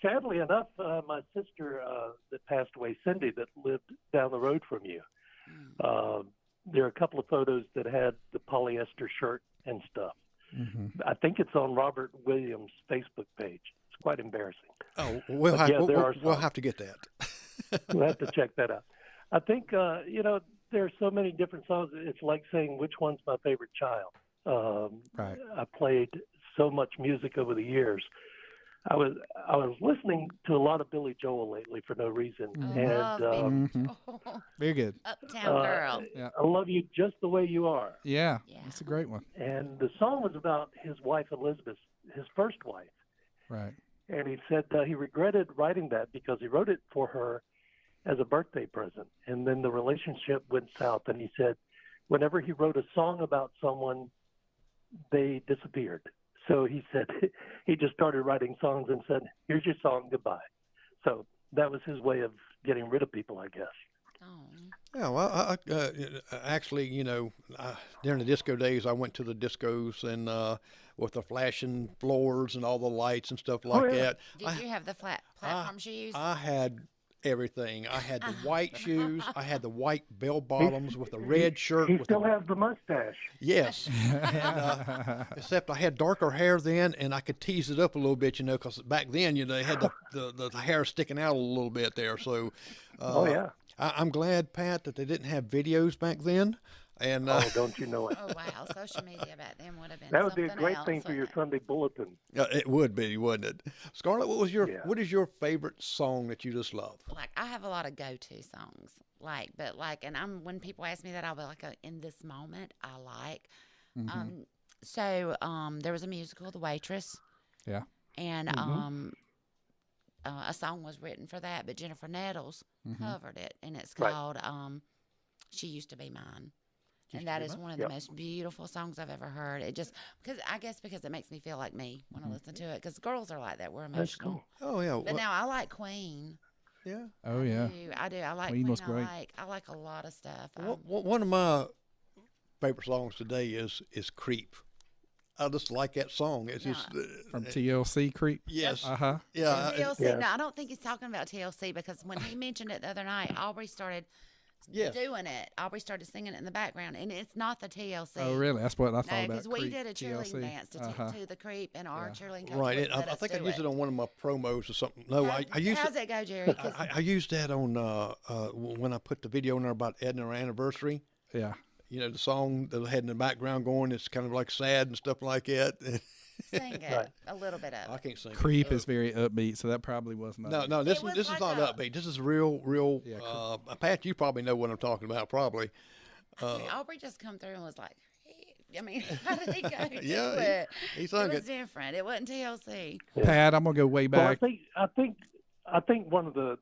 sadly enough, my sister that passed away, Cindy, that lived down the road from you. There are a couple of photos that had the polyester shirt and stuff. I think it's on Robert Williams' Facebook page. It's quite embarrassing. Oh, we'll But have, yeah, there are we'll some. have to get that. We'll have to check that out. I think there are so many different songs. It's like saying which one's my favorite child. Right. I played so much music over the years. I was listening to a lot of Billy Joel lately for no reason, Love and Billy Mhm. Joel. Very good. Uptown Girl. Yeah. I love you just the way you are. Yeah. Yeah. That's a great one. And the song was about his wife Elizabeth, his first wife. Right. And he said he regretted writing that because he wrote it for her as a birthday present. And then the relationship went south. And he said whenever he wrote a song about someone, they disappeared. So he said he just started writing songs and said, here's your song, goodbye. So that was his way of getting rid of people, I guess. Oh. Yeah, well, actually, during the disco days, I went to the discos and with the flashing floors and all the lights and stuff like yeah. that. Did you have the flat platform shoes? I had everything. I had the white shoes. I had the white bell bottoms with the red shirt. He with still the, has the mustache. yes. Except I had darker hair then, and I could tease it up a little bit, because back then, they had the hair sticking out a little bit there. So, Oh, yeah. I'm glad, Pat, that they didn't have videos back then. And Oh, don't you know it? Oh wow, social media back then would have been That would be a something great else, thing for your wouldn't Sunday bulletin. it would be, wouldn't it? Scarlett, Yeah. what is your favorite song that you just love? it? Like I have a lot of go-to songs, and when people ask me that, I'll be like, in this moment, I like. There was a musical, The Waitress. Yeah. And a song was written for that, but Jennifer Nettles covered it, and it's Right. called "She Used to Be Mine." And that is one of the Yep. most beautiful songs I've ever heard. It just because it makes me feel like me when I listen to it. Because girls are like that; we're That's emotional. cool. Oh yeah, But now I like Queen. yeah. Oh yeah. I do. I like Queen Queen. was great. I like a lot of stuff. One of my favorite songs today is "Creep." I just like that song. It's just From TLC Creep. yes, Uh-huh. yeah. TLC. Yeah. No, I don't think he's talking about TLC because when he mentioned it the other night, Aubrey started Yes. doing it. Aubrey started singing it in the background, and it's not the TLC. Oh really? That's what I No, thought about. because we Creep, did a cheerleading TLC. dance to the Creep, and our cheerleading coach Right, wouldn't I let us think I do used it on one of my promos or something. No, I used How's it. it go, Jerry? 'Cause I used that on when I put the video on there about Ed and our anniversary. Yeah. The song that I had in the background going, it's kind of like sad and stuff like that. sing it Right. a little bit of I it. can't sing. it. Creep is very upbeat, so that probably wasn't. No, upbeat. no, this was is like not a- upbeat. This is real. Yeah, Pat, you probably know what I'm talking about, probably. Aubrey just come through and was like, hey. I mean, how did he go to Yeah, it? he It sung was it. different. It wasn't TLC. Pat, I'm gonna go way Well, back. I think one of the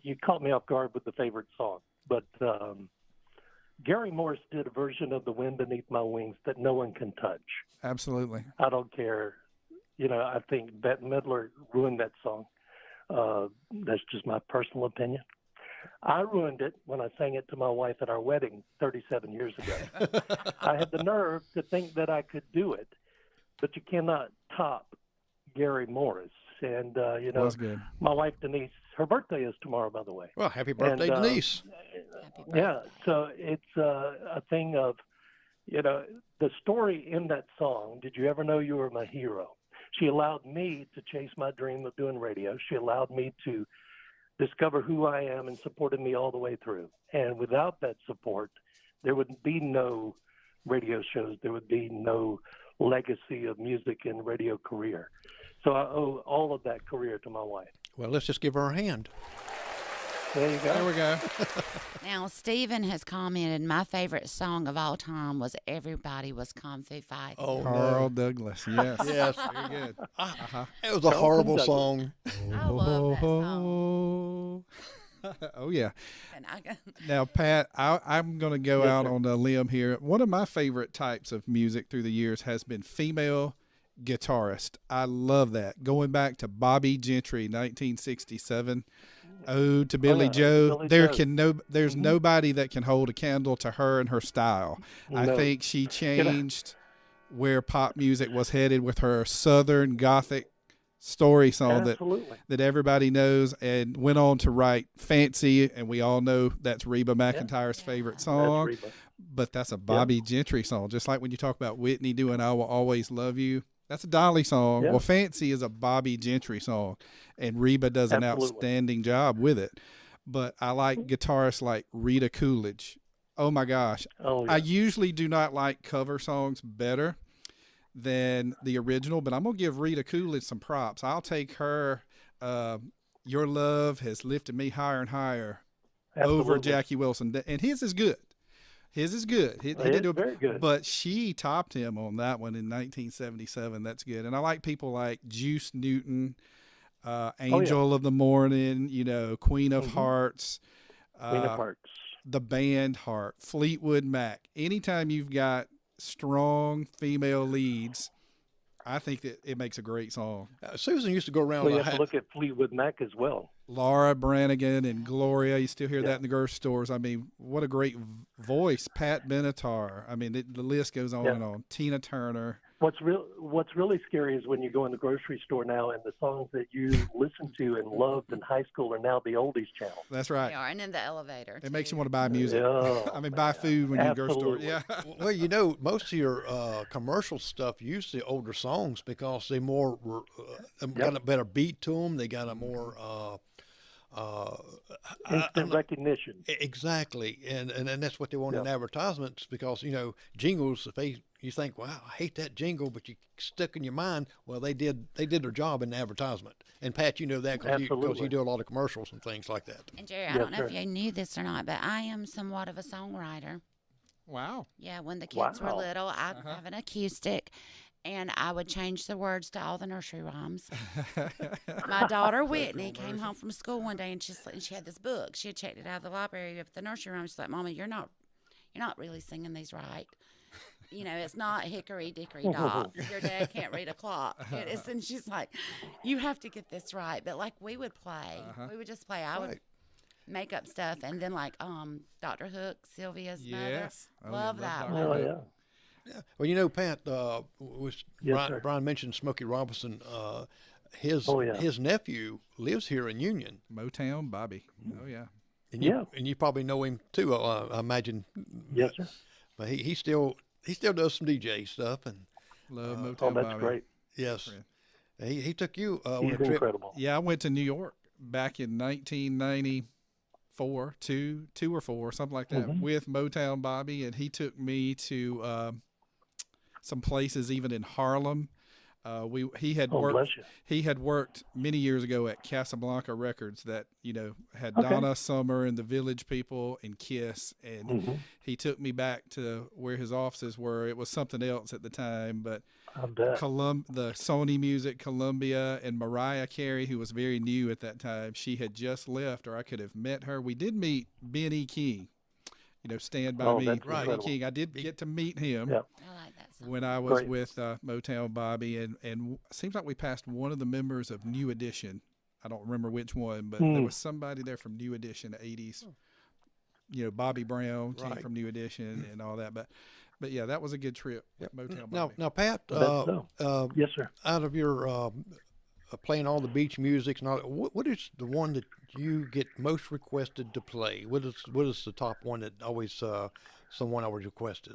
you caught me off guard with the favorite song, but Gary Morris did a version of "The Wind Beneath My Wings" that no one can touch. Absolutely. I don't care. I think Bette Midler ruined that song. That's just my personal opinion. I ruined it when I sang it to my wife at our wedding 37 years ago. I had the nerve to think that I could do it, but you cannot top Gary Morris. And, Was good. my wife Denise, her birthday is tomorrow, by the way. Well, happy birthday, And, Denise. Happy birthday. Yeah, so it's a thing of, the story in that song, Did You Ever Know You Were My Hero? She allowed me to chase my dream of doing radio. She allowed me to discover who I am and supported me all the way through. And without that support, there would be no radio shows. There would be no legacy of music and radio career. So I owe all of that career to my wife. Well, let's just give her a hand. There you There go. we go. Now, Stephen has commented, my favorite song of all time was Everybody Was Kung Fu Fighting. Oh, Carl Douglas. Yes. Yes. Very good. It was a horrible Douglas. song. I love that song. Oh yeah. And Now, Pat, I'm going to go out on a limb here. One of my favorite types of music through the years has been female guitarist. I love that. Going back to Bobby Gentry, 1967. Ode to Billy yeah, Joe. Billy There Joe. can there's nobody that can hold a candle to her and her style. I No. think she changed where pop music was headed with her Southern Gothic story song Absolutely. that everybody knows, and went on to write Fancy, and we all know that's Reba McEntire's favorite song. That's Reba. But that's a Bobby Gentry song. Just like when you talk about Whitney doing I Will Always Love You, that's a Dolly song. Yeah. Well, Fancy is a Bobby Gentry song, and Reba does an Absolutely. outstanding job with it. But I like guitarists like Rita Coolidge. Oh my gosh. Oh, yeah. I usually do not like cover songs better than the original, but I'm going to give Rita Coolidge some props. I'll take her Your Love Has Lifted Me Higher and Higher over Absolutely. Jackie Wilson. And his is good. His is good. He It did is do very good. But she topped him on that one in 1977. That's good. And I like people like Juice Newton, Angel of the Morning, Queen of Hearts, Queen of Hearts. the band Heart, Fleetwood Mac. Anytime you've got strong female leads, I think that it makes a great song. Susan used to go around. Well, you the have to look at Fleetwood Mac as well. Laura Branigan and Gloria, you still hear that in the grocery stores. I mean, what a great voice. Pat Benatar. I mean, the list goes on and on. Tina Turner. What's really scary is when you go in the grocery store now and the songs that you listened to and loved in high school are now the oldies channel. That's They right. are, and in the elevator. It makes you too. want to buy music. Oh, I mean, buy food when you go to the store. Absolutely. Yeah. Well, most of your commercial stuff use the older songs because they more got a better beat to them. They got a more Instant recognition. exactly, and that's what they want in advertisements because jingles. If you think, wow, I hate that jingle, but you stuck in your mind. Well, they did their job in the advertisement. And Pat, you know that because you Absolutely. do a lot of commercials and things like that. And Jerry, I Yes, don't know if sir. you knew this or not, but I am somewhat of a songwriter. Wow. Yeah, when the kids were Wow. little, I'd have an acoustic, and I would change the words to all the nursery rhymes. My daughter Whitney came home from school one day, and she had this book. She had checked it out of the library of the nursery rhymes. She's like, "Mama, you're not really singing these right. It's not hickory dickory dock. Your dad can't read a clock." And she's like, "You have to get this right." But like we would play, we would just play. I would Right. make up stuff, and then like Dr. Hook, Sylvia's Yes. Oh, mother, yeah, love love that Dr. one. Oh, Hook. yeah. Well, Pat, Yes, sir. Brian mentioned Smokey Robinson. His Oh, yeah. his nephew lives here in Union, Motown Bobby. Oh, yeah. and Yeah. you probably know him too. I imagine. Yes, sir. But he still does some DJ stuff, and Love Motown Oh, that's Bobby. great. yes, Yeah. he took you on He's a trip. incredible. Yeah, I went to New York back in 1994, two or four, something like that, with Motown Bobby, and he took me to some places even in Harlem. He had Oh, worked. bless you. He had worked many years ago at Casablanca Records that had Okay. Donna Summer and the Village People and Kiss, and he took me back to where his offices were. It was something else at the time, but I bet. the Sony Music, Columbia, and Mariah Carey, who was very new at that time. She had just left, or I could have met her. We did meet Ben E. King, Stand By Oh, Me, that's Ben E. incredible. King. I did get to meet him Yeah. I like that song. when I was Great. with Motown Bobby, and it seems like we passed one of the members of New Edition. I don't remember which one, but there was somebody there from New Edition, the 80s. Bobby Brown came Right. from New Edition and all that. But yeah, that was a good trip. Motown Now, Bobby. Pat, so. Yes, sir. out of your playing all the beach music and all, what is the one that you get most requested to play? What is the top one that always someone always request?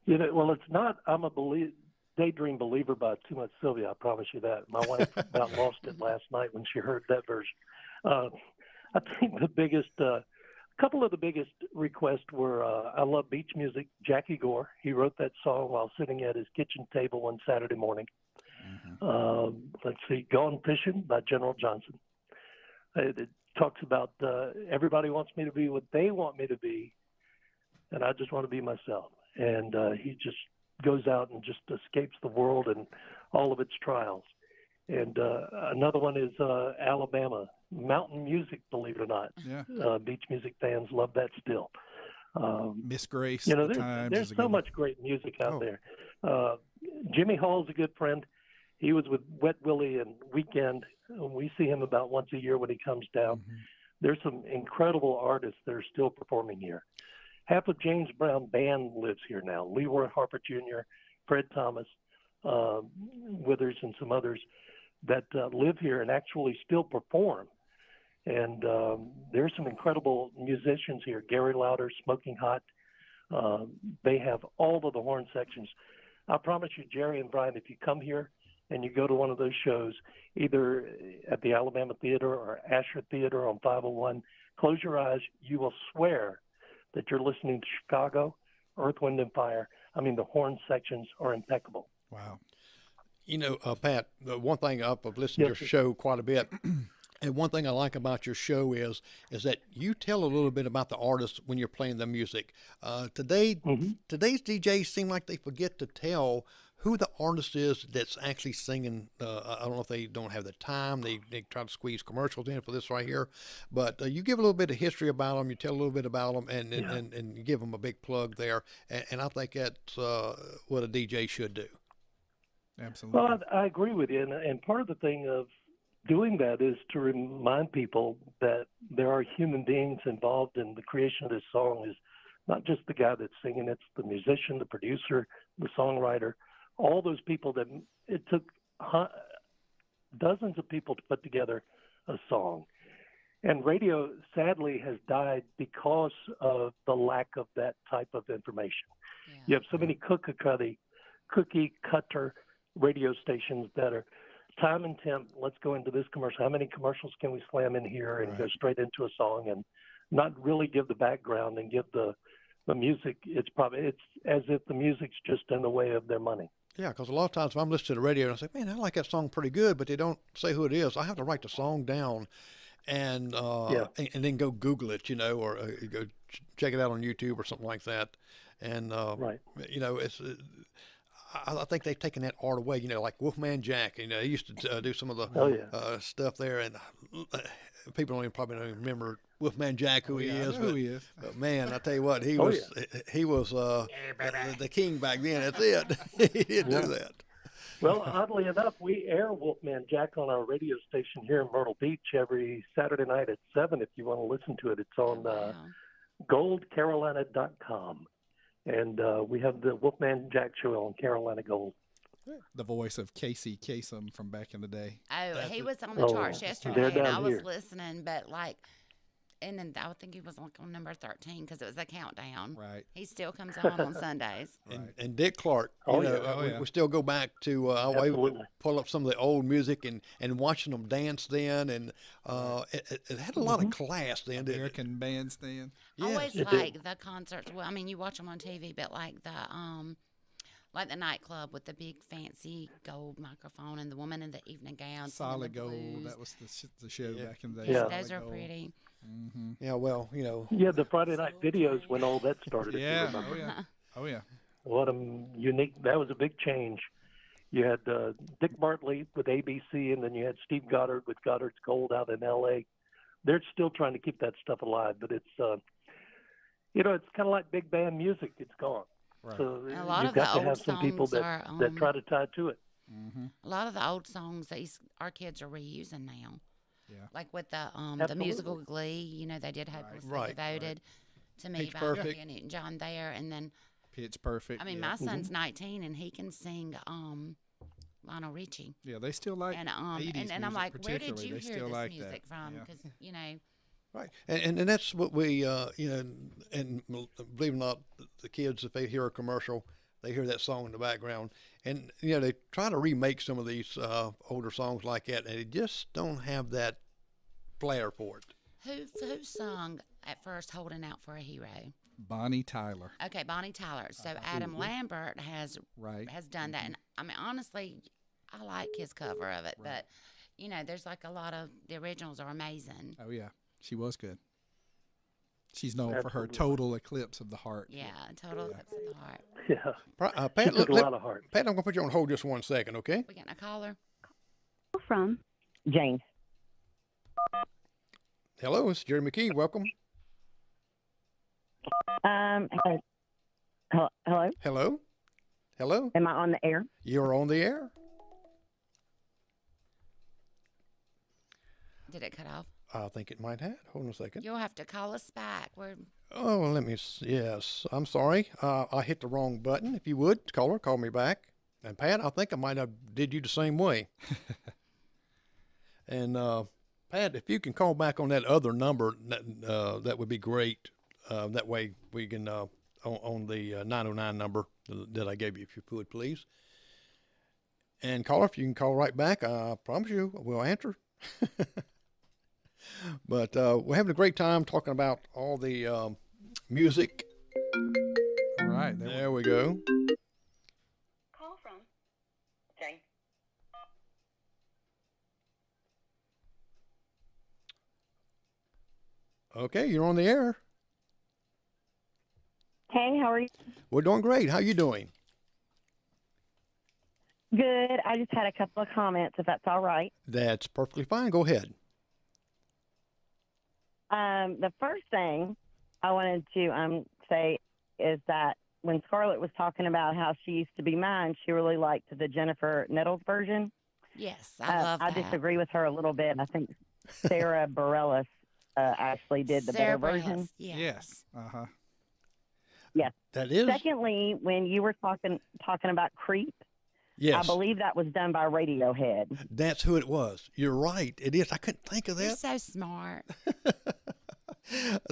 Well, it's not. I'm a Daydream Believer by Too Much Sylvia. I promise you that. My wife about lost it last night when she heard that version. I think a couple of the biggest requests were I love beach music. Jackie Gore. He wrote that song while sitting at his kitchen table one Saturday morning. Let's see, Gone Fishing by General Johnson. It talks about everybody wants me to be what they want me to be, and I just want to be myself. And he just goes out and just escapes the world and all of its trials. And another one is Alabama, mountain music, believe it or not. Yeah. Beach music fans love that still. Miss Grace. You know, at times there's is a so good one. much great music out Oh. there. Uh, Jimmy Hall's a good friend. He was with Wet Willie and Weekend. We see him about once a year when he comes down. There's some incredible artists that are still performing here. Half of James Brown Band lives here now. Leroy Harper Jr., Fred Thomas, Withers, and some others that live here and actually still perform. And there's some incredible musicians here. Gary Lauder, Smoking Hot. They have all of the horn sections. I promise you, Jerry and Brian, if you come here and you go to one of those shows, either at the Alabama Theater or Asher Theater on 501, close your eyes. You will swear that you're listening to Chicago, Earth, Wind, and Fire. I mean, the horn sections are impeccable. Wow. You know, Pat, the one thing I've listened to your show quite a bit, and one thing I like about your show is that you tell a little bit about the artist when you're playing the music. Today's DJs seem like they forget to tell who the artist is that's actually singing. I don't know if they don't have the time. They try to squeeze commercials in for this right here. But you give a little bit of history about them. You tell a little bit about them, and you give them a big plug there. And I think that's what a DJ should do. Absolutely. Well, I agree with you. And part of the thing of doing that is to remind people that there are human beings involved in the creation of this song. Is not just the guy that's singing, it's the musician, the producer, the songwriter, all those people that it took dozens of people to put together a song. And radio, sadly, has died because of the lack of that type of information. Yeah. You have so many cookie cutter radio stations that are time and temp. Let's go into this commercial. How many commercials can we slam in here and go straight into a song and not really give the background and give the music? It's as if the music's just in the way of their money. Yeah, because a lot of times if I'm listening to the radio and I say, man, I like that song pretty good, but they don't say who it is, I have to write the song down and and then go Google it, you know, or go check it out on YouTube or something like that. And, you know, I think they've taken that art away, you know, like Wolfman Jack. You know, he used to do some of the stuff there, and people probably don't even remember Wolfman Jack, who he is. Who he is. But man, I tell you what, he was the king back then. That's it. He didn't do that. Well, oddly enough, we air Wolfman Jack on our radio station here in Myrtle Beach every Saturday night at 7. If you want to listen to it, it's on goldcarolina.com. And we have the Wolfman Jack show on Carolina Gold. The voice of Casey Kasem from back in the day. Oh, he was on the charts yesterday, and I was listening, but and then I would think he was like on number 13 because it was a countdown. Right. He still comes on Sundays. And Dick Clark. We still go back to I pull up some of the old music and watching them dance then, and it had a lot of class then. American Bandstand. I always like the concerts. Well, I mean, you watch them on TV, but like the nightclub with the big fancy gold microphone and the woman in the evening gown. Solid Gold. Blues. That was the show back in the day. Yeah. Those are pretty. Mm-hmm. Yeah, well, you know. Yeah, the Friday night videos when all that started. Yeah. Oh yeah. What a unique. That was a big change. You had Dick Bartley with ABC, and then you had Steve Goddard with Goddard's Gold out in L.A. They're still trying to keep that stuff alive, but it's it's kind of like big band music. It's gone. Right. So a lot you've of the got to old have some people that try to tie to it. Mm-hmm. A lot of the old songs that our kids are reusing now. Yeah. Like with the musical Glee, you know, they did Hopelessly Devoted to me Pitch by Perfect. Olivia Newton-John there, and then Pitch Perfect. I mean, my son's 19 and he can sing Lionel Richie. Yeah, they still like And 80s and I'm music like, where did particularly. you They hear still this like music that. from? Yeah. Because you know, Right, and that's what we, you know, and believe it or not, the kids, if they hear a commercial, they hear that song in the background, and you know they try to remake some of these older songs like that, and they just don't have that flair for it. who sung at first "Holding Out for a Hero"? Bonnie Tyler. Okay, Bonnie Tyler. So Adam Lambert has done that, and I mean honestly, I like his cover of it, but you know, there's like a lot of the originals are amazing. Oh yeah, she was good. She's known for her Total Eclipse of the Heart. Yeah, Total Eclipse of the Heart. Yeah. Pat, She took a lot of heart. Pat, I'm gonna put you on hold just 1 second, okay? We getting a caller? From Jane. Hello, it's Jerry McKee. Welcome. Hello. Hello. Hello? Am I on the air? You're on the air. Did it cut off? I think it might have. Hold on a second. You'll have to call us back. Oh, let me. Yes, I'm sorry. I hit the wrong button. If you would, caller, call me back. And Pat, I think I might have did you the same way. And Pat, if you can call back on that other number, that would be great. That way we can on the 909 number that I gave you, if you would, please. And caller, if you can call right back, I promise you we'll answer. But we're having a great time talking about all the music. All right. There we go. Call from Jane. Okay, you're on the air. Hey, how are you? We're doing great. How you doing? Good. I just had a couple of comments, if that's all right. That's perfectly fine. Go ahead. The first thing I wanted to say is that when Scarlett was talking about how she used to be mine, she really liked the Jennifer Nettles version. Yes, I love that. I disagree with her a little bit. I think Sarah Bareilles actually did the Sarah better version. Bareilles, yeah. Yes. Uh-huh. Yes. That is. Secondly, when you were talking about Creep, Yes. I believe that was done by Radiohead. That's who it was. You're right. It is. I couldn't think of You're that. so smart.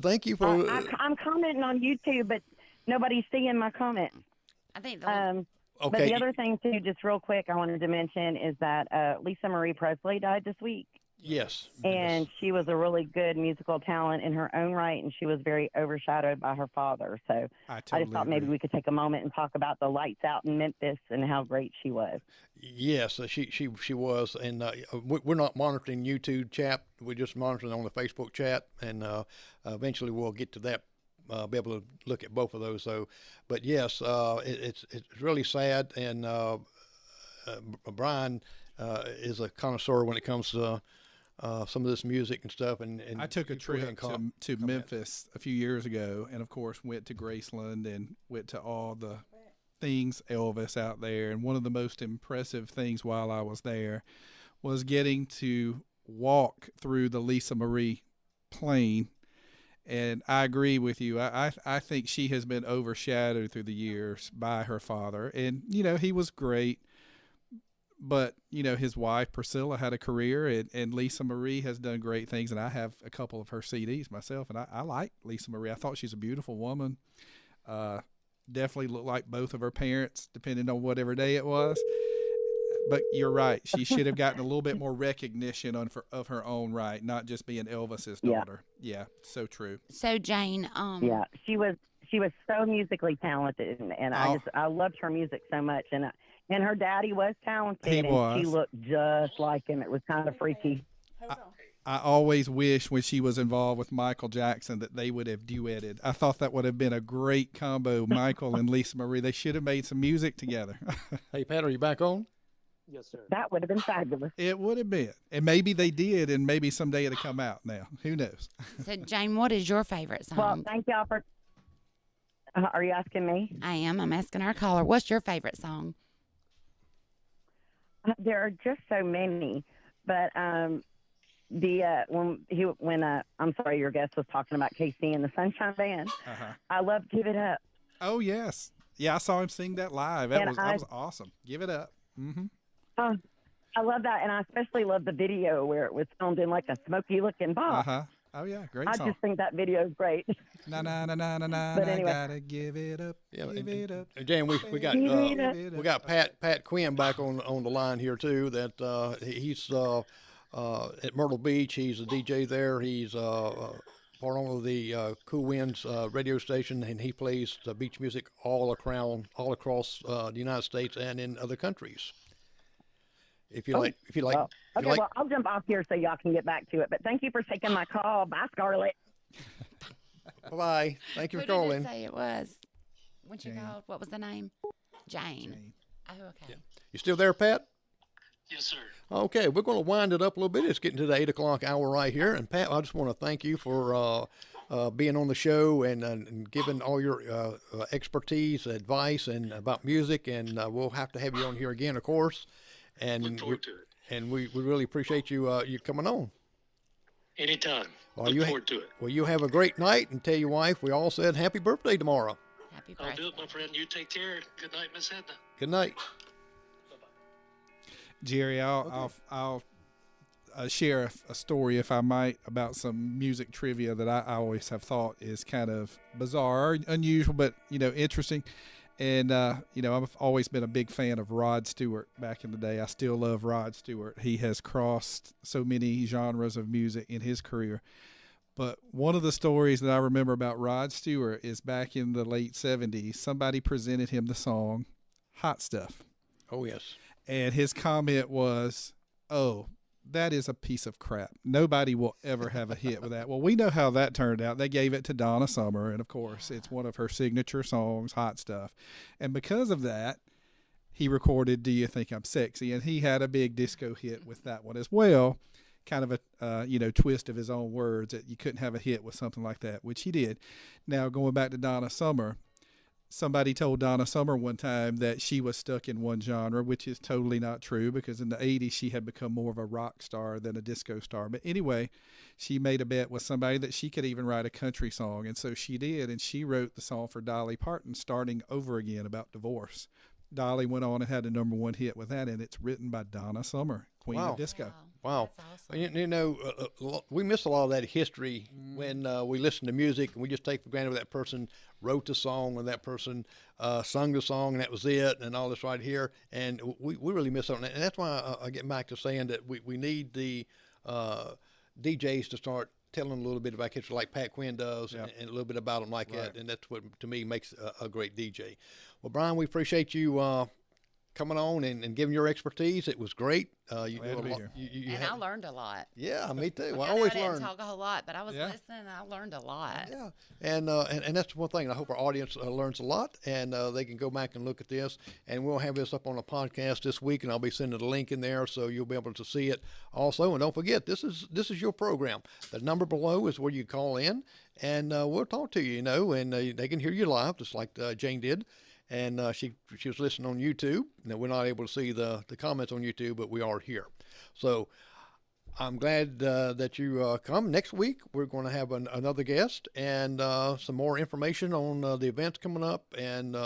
Thank you for. I'm commenting on YouTube, but nobody's seeing my comment. I think okay. But the other thing, too, just real quick, I wanted to mention is that Lisa Marie Presley died this week. Yes. And she was a really good musical talent in her own right, and she was very overshadowed by her father. So I just thought maybe we could take a moment and talk about the lights out in Memphis and how great she was. Yes, she was, and we're not monitoring YouTube chat. We're just monitoring on the Facebook chat, and eventually we'll get to that. Be able to look at both of those. So, but yes, it's really sad, and Brian is a connoisseur when it comes to some of this music and stuff. And I took a trip to Memphis a few years ago, and of course went to Graceland and went to all the things Elvis out there. And one of the most impressive things while I was there was getting to walk through the Lisa Marie Plain. And I agree with you. I think she has been overshadowed through the years by her father. And, you know, he was great. But, you know, his wife, Priscilla, had a career, and Lisa Marie has done great things. And I have a couple of her CDs myself, and I like Lisa Marie. I thought she's a beautiful woman. Definitely looked like both of her parents, depending on whatever day it was. But you're right. She should have gotten a little bit more recognition of her own right, not just being Elvis's daughter. Yeah, so true. So, Jane. Yeah, she was so musically talented, and I loved her music so much. And her daddy was talented, and she looked just like him. It was kind of freaky. I always wish when she was involved with Michael Jackson that they would have duetted. I thought that would have been a great combo, Michael and Lisa Marie. They should have made some music together. Hey, Pat, are you back on? Yes, sir. That would have been fabulous. It would have been. And maybe they did, and maybe someday it'll come out now. Who knows? So, Jane, what is your favorite song? Well, thank y'all for... are you asking me? I am. I'm asking our caller. What's your favorite song? There are just so many, but I'm sorry, your guest was talking about KC and the Sunshine Band. I love "Give It Up." Oh yes, yeah, I saw him sing that live. That was awesome. Give It Up. Mm-hmm. I love that, and I especially love the video where it was filmed in like a smoky-looking box. Oh yeah, great song. I just think that video is great. Na na na na na na. But anyway, gotta give it up. Yeah, give it up. Jan, we got Pat Quinn back on the line here too. That he's at Myrtle Beach. He's a DJ there. He's part owner of the Cool Winds radio station, and he plays beach music all across the United States and in other countries. If you like. Well, I'll jump off here so y'all can get back to it. But thank you for taking my call. Bye, Scarlett. Bye. Thank you for calling. Who did it say it was? When she called, what was the name? Jane. Oh, okay. Yeah. You still there, Pat? Yes, sir. Okay, we're going to wind it up a little bit. It's getting to the 8 o'clock hour right here. And Pat, I just want to thank you for being on the show and giving all your expertise, advice, and about music. And we'll have to have you on here again, of course. And look forward to it. And we really appreciate you you coming on. Anytime. Well, look forward to it. Well, you have a great night, and tell your wife we all said happy birthday tomorrow. Happy I'll birthday. do it, my friend. You take care. Good night, Miss Edna. Good night. Jerry, I'll share a story, if I might, about some music trivia that I always have thought is kind of bizarre, unusual, but interesting. And I've always been a big fan of Rod Stewart back in the day. I still love Rod Stewart. He has crossed so many genres of music in his career. But one of the stories that I remember about Rod Stewart is back in the late 70s, somebody presented him the song Hot Stuff. Oh, yes. And his comment was, "Oh, that is a piece of crap. Nobody will ever have a hit with that." Well, we know how that turned out. They gave it to Donna Summer, and of course, it's one of her signature songs, Hot Stuff. And because of that, he recorded Do You Think I'm Sexy? And he had a big disco hit with that one as well. Kind of a twist of his own words, that you couldn't have a hit with something like that, which he did. Now, going back to Donna Summer, somebody told Donna Summer one time that she was stuck in one genre, which is totally not true, because in the 80s she had become more of a rock star than a disco star. But anyway, she made a bet with somebody that she could even write a country song, and so she did, and she wrote the song for Dolly Parton, Starting Over Again, about divorce. Dolly went on and had a #1 hit with that, and it's written by Donna Summer, Queen of Disco. Wow. That's awesome. We miss a lot of that history when we listen to music, and we just take for granted that person wrote the song or that person sung the song and that was it and all this right here. And we really miss out on that. And that's why I get back to saying that we need the DJs to start telling a little bit about history like Pat Quinn does, and a little bit about them like that. And that's what, to me, makes a great DJ. Well, Brian, we appreciate you coming on and giving your expertise. It was great. You Glad to be here. And I learned a lot. Yeah, me too. Well, I I always didn't learn. talk a whole lot, but I was listening and I learned a lot. Yeah, and that's one thing. I hope our audience learns a lot, and they can go back and look at this. And we'll have this up on a podcast this week, and I'll be sending the link in there so you'll be able to see it also. And don't forget, this is your program. The number below is where you call in, and we'll talk to you. And they can hear you live, just like Jane did. And she was listening on YouTube. Now, we're not able to see the comments on YouTube, but we are here. So I'm glad that you come. Next week, we're going to have another guest and some more information on the events coming up, and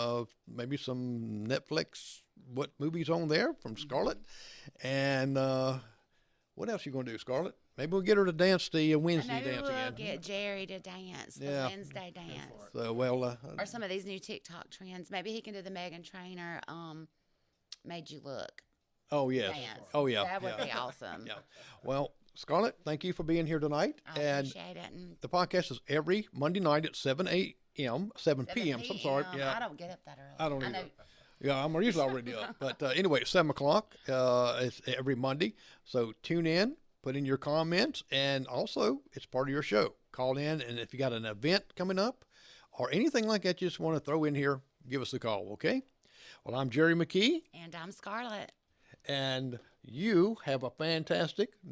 maybe some Netflix, what movies on there from Scarlett. And what else are you going to do, Scarlett? Maybe we'll get her to dance the Wednesday Maybe dance we'll again. get Jerry to dance the Wednesday dance. So, well, Or some of these new TikTok trends. Maybe he can do the Megan Trainor Made You Look oh, yes. dance. Oh, yeah. That would yeah. be awesome. Yeah. Well, Scarlett, thank you for being here tonight. I and appreciate it. And the podcast is every Monday night at 7 p.m. I'm sorry. Yeah. I don't get up that early. I don't know. either. Yeah, I'm usually already up. But anyway, it's 7 o'clock. It's every Monday. So tune in, put in your comments, and also it's part of your show. Call in, and if you got an event coming up or anything like that you just want to throw in here, give us a call, okay? Well, I'm Jerry McKee. And I'm Scarlett. And you have a fantastic